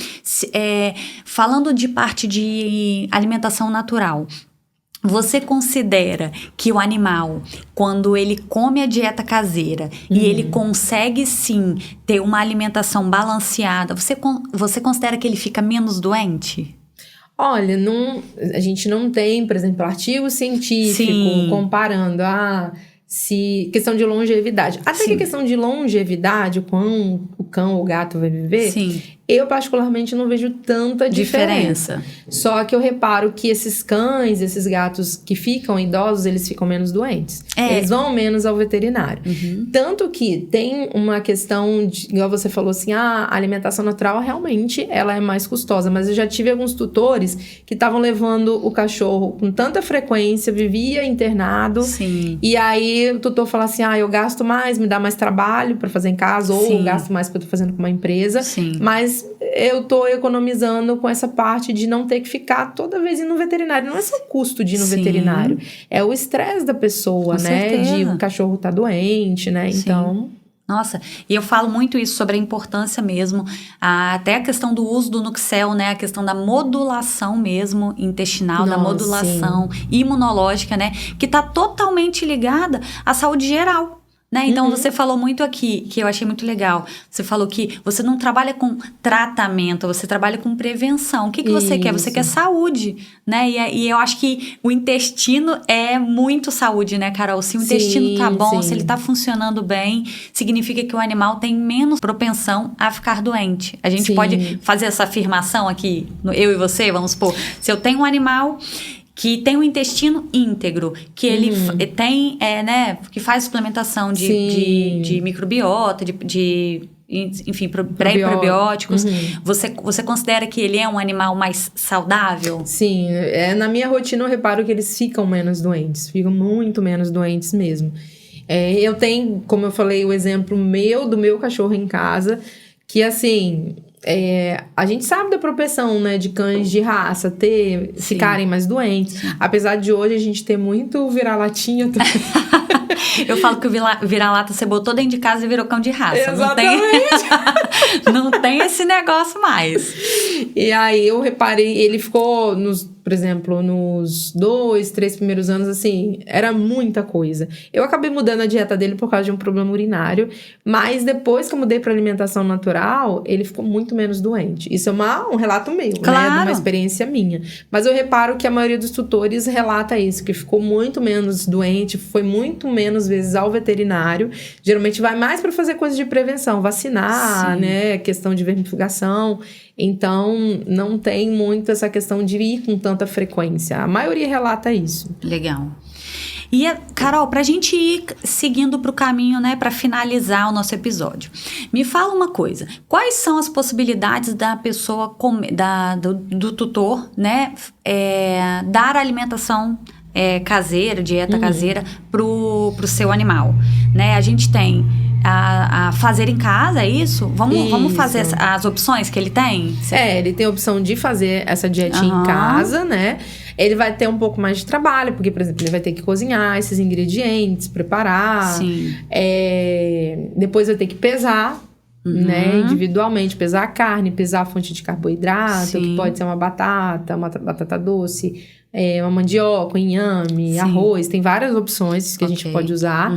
falando de parte de alimentação natural, você considera que o animal, quando ele come a dieta caseira e ele consegue sim ter uma alimentação balanceada, você considera que ele fica menos doente? Olha, a gente não tem, por exemplo, artigo científico comparando questão de longevidade. Até que a questão de longevidade, o quão o cão ou o gato vai viver, eu particularmente não vejo tanta diferença. Só que eu reparo que esses cães, esses gatos que ficam idosos, eles ficam menos doentes. Eles vão menos ao veterinário. Tanto que tem uma questão, igual você falou assim, a alimentação natural realmente ela é mais custosa. Mas eu já tive alguns tutores que estavam levando o cachorro com tanta frequência, vivia internado. E aí o tutor fala assim, eu gasto mais, me dá mais trabalho para fazer em casa, ou eu gasto mais porque eu tô fazendo com uma empresa. Mas eu tô economizando com essa parte de não ter que ficar toda vez indo no veterinário. Não é só o custo de ir no veterinário, é o estresse da pessoa, com né? Certeza. De o cachorro tá doente, né? Então... Nossa, e eu falo muito isso sobre a importância mesmo, até a questão do uso do Nuxel, né? A questão da modulação mesmo intestinal, da modulação imunológica, né? Que tá totalmente ligada à saúde geral. Né? Então, você falou muito aqui, que eu achei muito legal. Você falou que você não trabalha com tratamento, você trabalha com prevenção. O que você quer? Você quer saúde, né? E eu acho que o intestino é muito saúde, né, Carol? Se o intestino tá bom, se ele tá funcionando bem, significa que o animal tem menos propensão a ficar doente. A gente pode fazer essa afirmação aqui, eu e você, vamos supor. Se eu tenho um animal que tem um intestino íntegro, que ele tem, né, que faz suplementação de microbiota, enfim, pré- e probióticos. Você considera que ele é um animal mais saudável? Sim, na minha rotina eu reparo que eles ficam menos doentes, ficam muito menos doentes mesmo. Eu tenho, como eu falei, o exemplo do meu cachorro em casa, que assim... a gente sabe da propensão, né, de cães de raça ficarem mais doentes. Apesar de hoje a gente ter muito vira-latinha também. Eu falo que o vira-lata você botou dentro de casa e virou cão de raça. Exatamente. Não tem esse negócio mais. E aí eu reparei, ele ficou, por exemplo, nos 2, 3 primeiros anos, assim, era muita coisa. Eu acabei mudando a dieta dele por causa de um problema urinário, mas depois que eu mudei para alimentação natural, ele ficou muito menos doente. Isso é um relato meu, né? De uma experiência minha. Mas eu reparo que a maioria dos tutores relata isso, que ficou muito menos doente, foi muito menos vezes ao veterinário. Geralmente vai mais para fazer coisas de prevenção, vacinar, né? Questão de vermifugação. Então, não tem muito essa questão de ir com tanta frequência. A maioria relata isso. Legal. E, Carol, pra gente ir seguindo pro caminho, né, pra finalizar o nosso episódio, me fala uma coisa. Quais são as possibilidades da pessoa, do tutor, né, dar alimentação caseira, dieta caseira pro seu animal, né? A gente tem a fazer em casa, é isso? Vamos Isso. fazer as opções que ele tem? Ele tem a opção de fazer essa dietinha em casa, né? Ele vai ter um pouco mais de trabalho, porque, por exemplo, ele vai ter que cozinhar esses ingredientes, preparar. Sim. Depois vai ter que pesar, né? Individualmente, pesar a carne, pesar a fonte de carboidrato, Sim. que pode ser uma batata doce, uma mandioca, um inhame, Sim. arroz. Tem várias opções que a gente pode usar.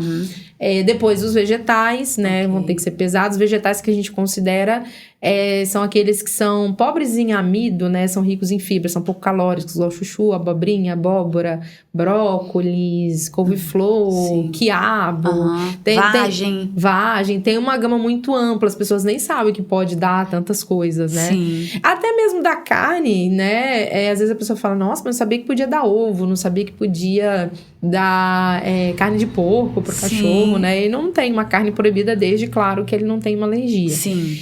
Depois, os vegetais, né? Vão ter que ser pesados. Os vegetais que a gente considera são aqueles que são pobres em amido, né? São ricos em fibra, são pouco calóricos, igual chuchu, abobrinha, abóbora, brócolis, couve-flor, quiabo. Vagem. Tem uma gama muito ampla, as pessoas nem sabem que pode dar tantas coisas, né? Sim. Até mesmo da carne, né? Às vezes a pessoa fala, nossa, mas eu sabia que podia dar ovo, não sabia que podia dar carne de porco pro cachorro, né? E não tem uma carne proibida desde, claro, que ele não tem uma alergia. Sim.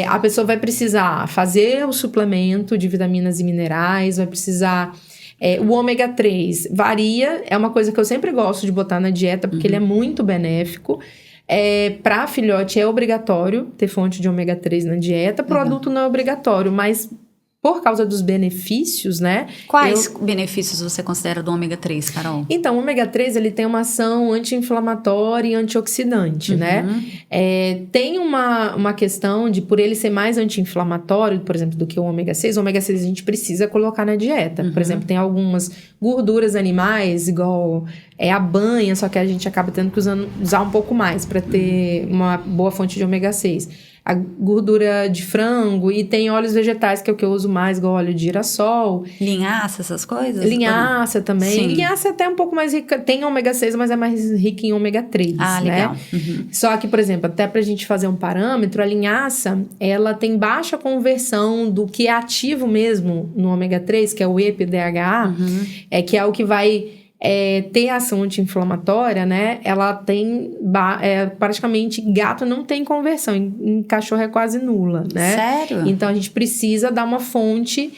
A pessoa vai precisar fazer o suplemento de vitaminas e minerais, vai precisar... o ômega 3 varia, é uma coisa que eu sempre gosto de botar na dieta, porque ele é muito benéfico. Para filhote é obrigatório ter fonte de ômega 3 na dieta, para o adulto não é obrigatório, mas... Por causa dos benefícios, né? Quais benefícios você considera do ômega 3, Carol? Então, o ômega 3, ele tem uma ação anti-inflamatória e antioxidante, né? Tem uma questão de, por ele ser mais anti-inflamatório, por exemplo, do que o ômega 6, o ômega 6 a gente precisa colocar na dieta. Por exemplo, tem algumas gorduras animais, igual a banha, só que a gente acaba tendo que usar um pouco mais para ter uma boa fonte de ômega 6. A gordura de frango e tem óleos vegetais, que é o que eu uso mais, igual óleo de girassol. Linhaça, essas coisas? Linhaça também. Sim. Linhaça é até um pouco mais rica, tem ômega 6, mas é mais rica em ômega 3, né? Legal. Só que, por exemplo, até pra gente fazer um parâmetro, a linhaça, ela tem baixa conversão do que é ativo mesmo no ômega 3, que é o EPA-DHA, que é o que vai... ter ação anti-inflamatória, né? Ela tem praticamente, gato não tem conversão, em cachorro é quase nula, né? Sério? Então a gente precisa dar uma fonte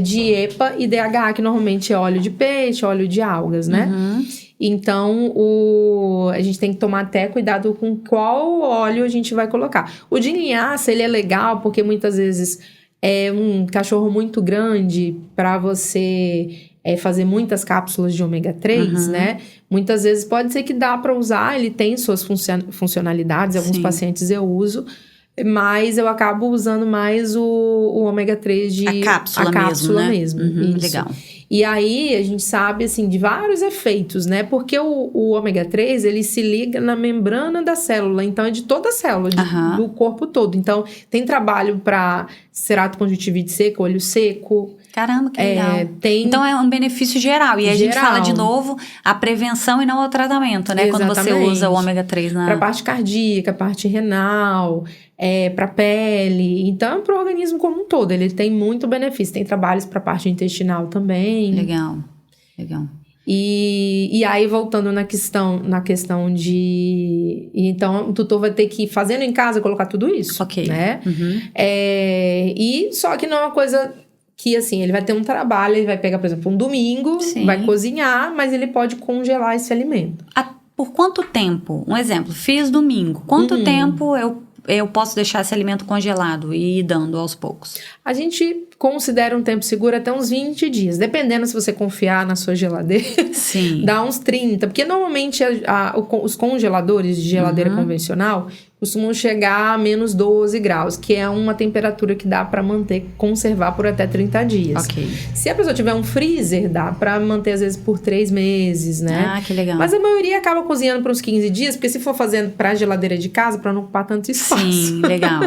de EPA e DHA, que normalmente é óleo de peixe, óleo de algas, né? Então a gente tem que tomar até cuidado com qual óleo a gente vai colocar. O de linhaça, ele é legal porque muitas vezes é um cachorro muito grande para você fazer muitas cápsulas de ômega 3, né? Muitas vezes pode ser que dá para usar, ele tem suas funcionalidades, alguns pacientes eu uso, mas eu acabo usando mais o ômega 3 de... A cápsula mesmo, né? Legal. E aí, a gente sabe, assim, de vários efeitos, né? Porque o ômega 3, ele se liga na membrana da célula. Então, é de toda a célula, do corpo todo. Então, tem trabalho para ceratoconjuntivite seca, olho seco. Caramba, que legal. Então, é um benefício geral. E aí, a gente fala de novo a prevenção e não o tratamento, né? Exatamente. Quando você usa o ômega 3 na... Para parte cardíaca, parte renal... para pele, então para o organismo como um todo, ele tem muito benefício, tem trabalhos para a parte intestinal também. Legal. E aí voltando na questão de, então o tutor vai ter que, fazendo em casa, colocar tudo isso, né? E só que não é uma coisa que assim, ele vai ter um trabalho, ele vai pegar, por exemplo, um domingo, vai cozinhar, mas ele pode congelar esse alimento. Por quanto tempo? Um exemplo, fiz domingo, quanto tempo eu posso deixar esse alimento congelado e ir dando aos poucos? A gente considera um tempo seguro até uns 20 dias. Dependendo se você confiar na sua geladeira, dá uns 30. Porque normalmente os congeladores de geladeira convencional costumam chegar a menos 12 graus, que é uma temperatura que dá para conservar por até 30 dias. Se a pessoa tiver um freezer, dá para manter às vezes por 3 meses, né? Que legal. Mas a maioria acaba cozinhando por uns 15 dias, porque se for fazendo para geladeira de casa, para não ocupar tanto espaço. Sim, legal.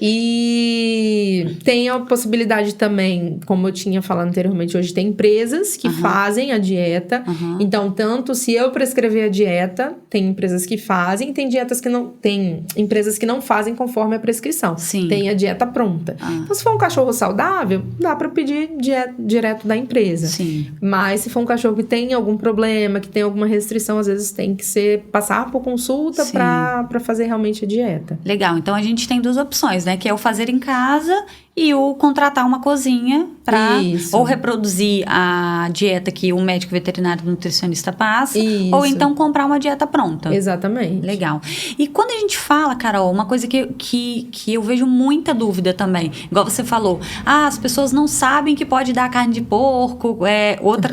E tem a possibilidade também, como eu tinha falado anteriormente, hoje tem empresas que fazem a dieta. Então, tanto se eu prescrever a dieta, tem empresas que fazem, tem empresas que não fazem conforme a prescrição. Tem a dieta pronta. Então, se for um cachorro saudável, dá para pedir direto da empresa. Mas se for um cachorro que tem algum problema, que tem alguma restrição, às vezes tem que passar por consulta para fazer realmente a dieta. Legal, então a gente tem duas opções, né? Que é o fazer em casa e o contratar uma cozinha para Isso. ou reproduzir a dieta que o médico veterinário nutricionista passa, Isso. ou então comprar uma dieta pronta. Exatamente. Legal. E quando a gente fala, Carol, uma coisa que eu vejo muita dúvida também, igual você falou, as pessoas não sabem que pode dar carne de porco,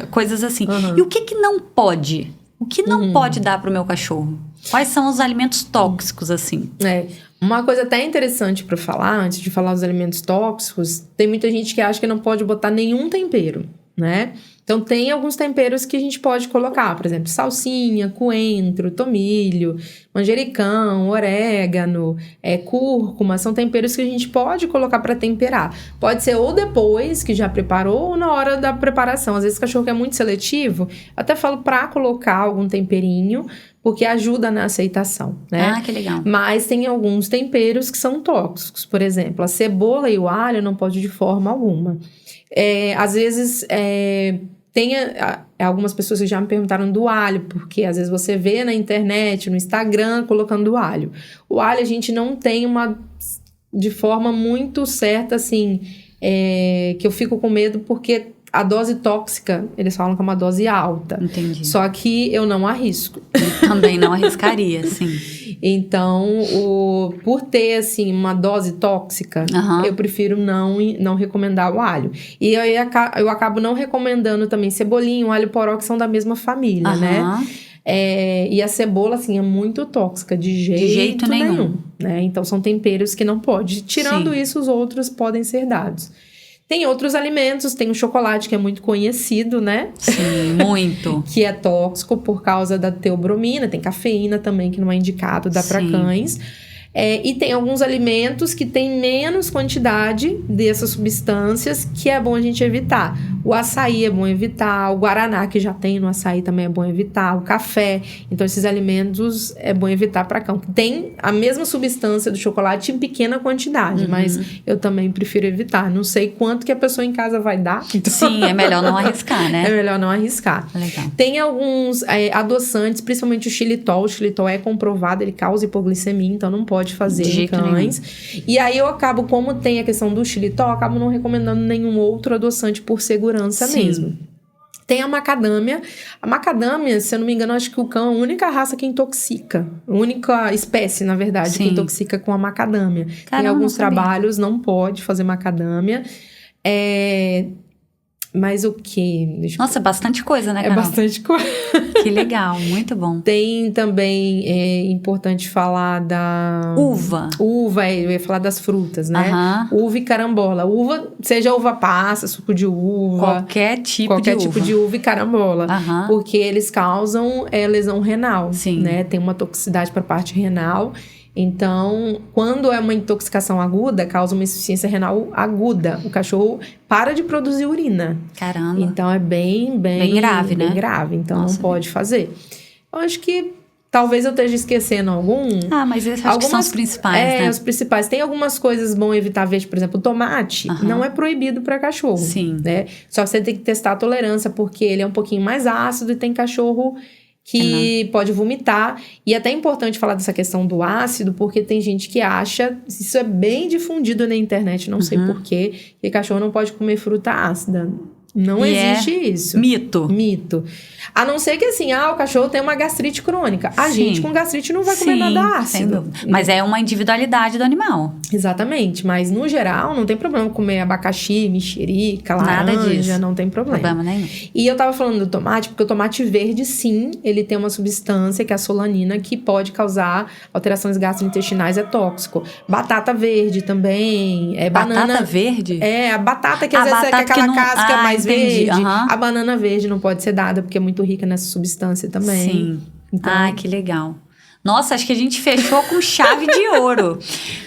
coisas assim. E o que não pode? O que não pode dar pro meu cachorro? Quais são os alimentos tóxicos, assim? Uma coisa até interessante para falar, antes de falar dos alimentos tóxicos, tem muita gente que acha que não pode botar nenhum tempero, né? Então, tem alguns temperos que a gente pode colocar, por exemplo, salsinha, coentro, tomilho, manjericão, orégano, cúrcuma, são temperos que a gente pode colocar para temperar. Pode ser ou depois que já preparou ou na hora da preparação. Às vezes o cachorro é muito seletivo, eu até falo para colocar algum temperinho, porque ajuda na aceitação, né? Ah, que legal. Mas tem alguns temperos que são tóxicos, por exemplo, a cebola e o alho não pode de forma alguma. Às vezes, tem algumas pessoas que já me perguntaram do alho, porque às vezes você vê na internet, no Instagram, colocando alho. O alho a gente não tem de forma muito certa, assim, que eu fico com medo porque a dose tóxica, eles falam que é uma dose alta. Entendi. Só que eu não arrisco. Eu também não arriscaria, sim. Então, por ter, assim, uma dose tóxica, eu prefiro não recomendar o alho. E eu acabo não recomendando também cebolinha, o alho poró, que são da mesma família, né? E a cebola, assim, é muito tóxica, de jeito nenhum. Né? Então, são temperos que não pode. Tirando isso, os outros podem ser dados. Tem outros alimentos, tem o chocolate, que é muito conhecido, né? Sim, muito. Que é tóxico por causa da teobromina, tem cafeína também, que não é indicado, dá para cães. E tem alguns alimentos que têm menos quantidade dessas substâncias, que é bom a gente evitar. O açaí é bom evitar, o guaraná, que já tem no açaí, também é bom evitar, o café. Então, esses alimentos é bom evitar para cão. Tem a mesma substância do chocolate em pequena quantidade, mas eu também prefiro evitar. Não sei quanto que a pessoa em casa vai dar. Então... Sim, é melhor não arriscar, né? É melhor não arriscar. Legal. Tem alguns adoçantes, principalmente o xilitol. O xilitol é comprovado, ele causa hipoglicemia, então não pode fazer em cães. Nenhum. E aí eu acabo, como tem a questão do xilitol, eu acabo não recomendando nenhum outro adoçante por segurança mesmo. Tem a macadâmia. A macadâmia, se eu não me engano, acho que o cão é a única raça que intoxica. A única espécie, na verdade, que intoxica com a macadâmia. Caramba, tem alguns trabalhos, não pode fazer macadâmia. Mas o quê? Nossa, bastante coisa, né, Carol? É bastante coisa. Que legal, muito bom. Tem também, importante falar da... Uva. Eu ia falar das frutas, né? Uva e carambola. Uva, seja uva passa, suco de uva. Qualquer tipo de uva e carambola. Porque eles causam lesão renal. Sim. Né? Tem uma toxicidade para a parte renal. Então, quando é uma intoxicação aguda, causa uma insuficiência renal aguda. O cachorro para de produzir urina. Caramba. Então, é bem grave, né? Bem grave. Então, não pode fazer. Eu acho que talvez eu esteja esquecendo algum. Mas esses acho que são os principais, né? Os principais. Tem algumas coisas bom evitar ver, por exemplo, o tomate não é proibido para cachorro. Sim. Né? Só que você tem que testar a tolerância, porque ele é um pouquinho mais ácido e tem cachorro que pode vomitar. E é até importante falar dessa questão do ácido, porque tem gente que acha, isso é bem difundido na internet, não sei porquê, que cachorro não pode comer fruta ácida. Não existe isso. Mito. A não ser que assim, o cachorro tem uma gastrite crônica. A gente com gastrite não vai comer nada ácido. Mas é uma individualidade do animal. Exatamente. Mas no geral, não tem problema comer abacaxi, mexerica, laranja, não tem problema nenhum. E eu tava falando do tomate, porque o tomate verde, sim, ele tem uma substância, que é a solanina, que pode causar alterações gastrointestinais, é tóxico. Batata verde também, banana... Batata verde? A batata que às vezes é aquela casca mais verde. A banana verde não pode ser dada, porque é muito rica nessa substância também. Sim. Então... que legal. Nossa, acho que a gente fechou com chave de ouro.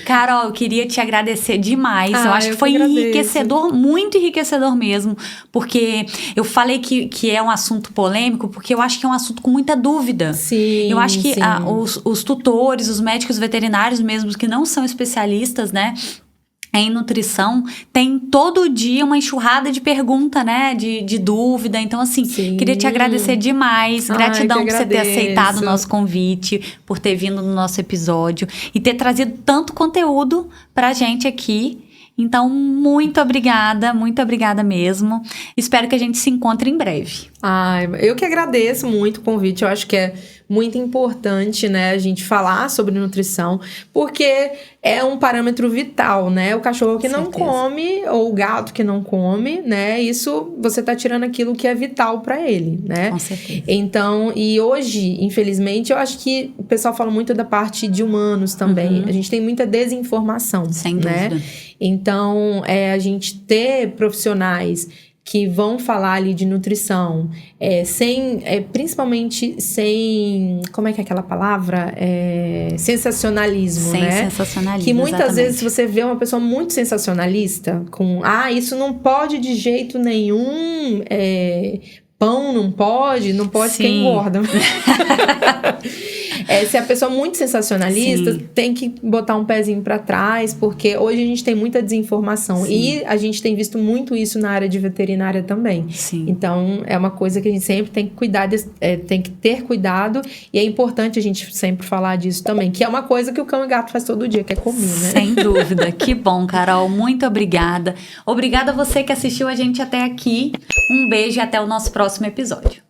Carol, eu queria te agradecer demais. Eu acho que foi enriquecedor, muito enriquecedor mesmo. Porque eu falei que é um assunto polêmico, porque eu acho que é um assunto com muita dúvida. Sim, eu acho que os tutores, os médicos veterinários mesmo, que não são especialistas, né? Em nutrição, tem todo dia uma enxurrada de pergunta, né? De dúvida. Então, assim, queria te agradecer demais. Gratidão por você ter aceitado o nosso convite, por ter vindo no nosso episódio e ter trazido tanto conteúdo pra gente aqui. Então, muito obrigada mesmo. Espero que a gente se encontre em breve. Eu que agradeço muito o convite. Eu acho que é muito importante, né, a gente falar sobre nutrição, porque é um parâmetro vital, né? O cachorro que não come, ou o gato que não come, né? Isso, você tá tirando aquilo que é vital para ele, né? Com certeza. Então, e hoje, infelizmente, eu acho que o pessoal fala muito da parte de humanos também. A gente tem muita desinformação, sem né? dúvida. Então, a gente ter profissionais que vão falar ali de nutrição, principalmente sem, como é que é aquela palavra? Sensacionalismo, sem né? Sensacionalismo, que muitas exatamente. vezes você vê uma pessoa muito sensacionalista, com, isso não pode de jeito nenhum, pão não pode porque engorda. Se a pessoa é muito sensacionalista, tem que botar um pezinho pra trás, porque hoje a gente tem muita desinformação. E a gente tem visto muito isso na área de veterinária também. Sim. Então, é uma coisa que a gente sempre tem que cuidar, tem que ter cuidado. E é importante a gente sempre falar disso também, que é uma coisa que o cão e gato faz todo dia, que é comer, né? Sem dúvida. Que bom, Carol. Muito obrigada. Obrigada a você que assistiu a gente até aqui. Um beijo e até o nosso próximo episódio.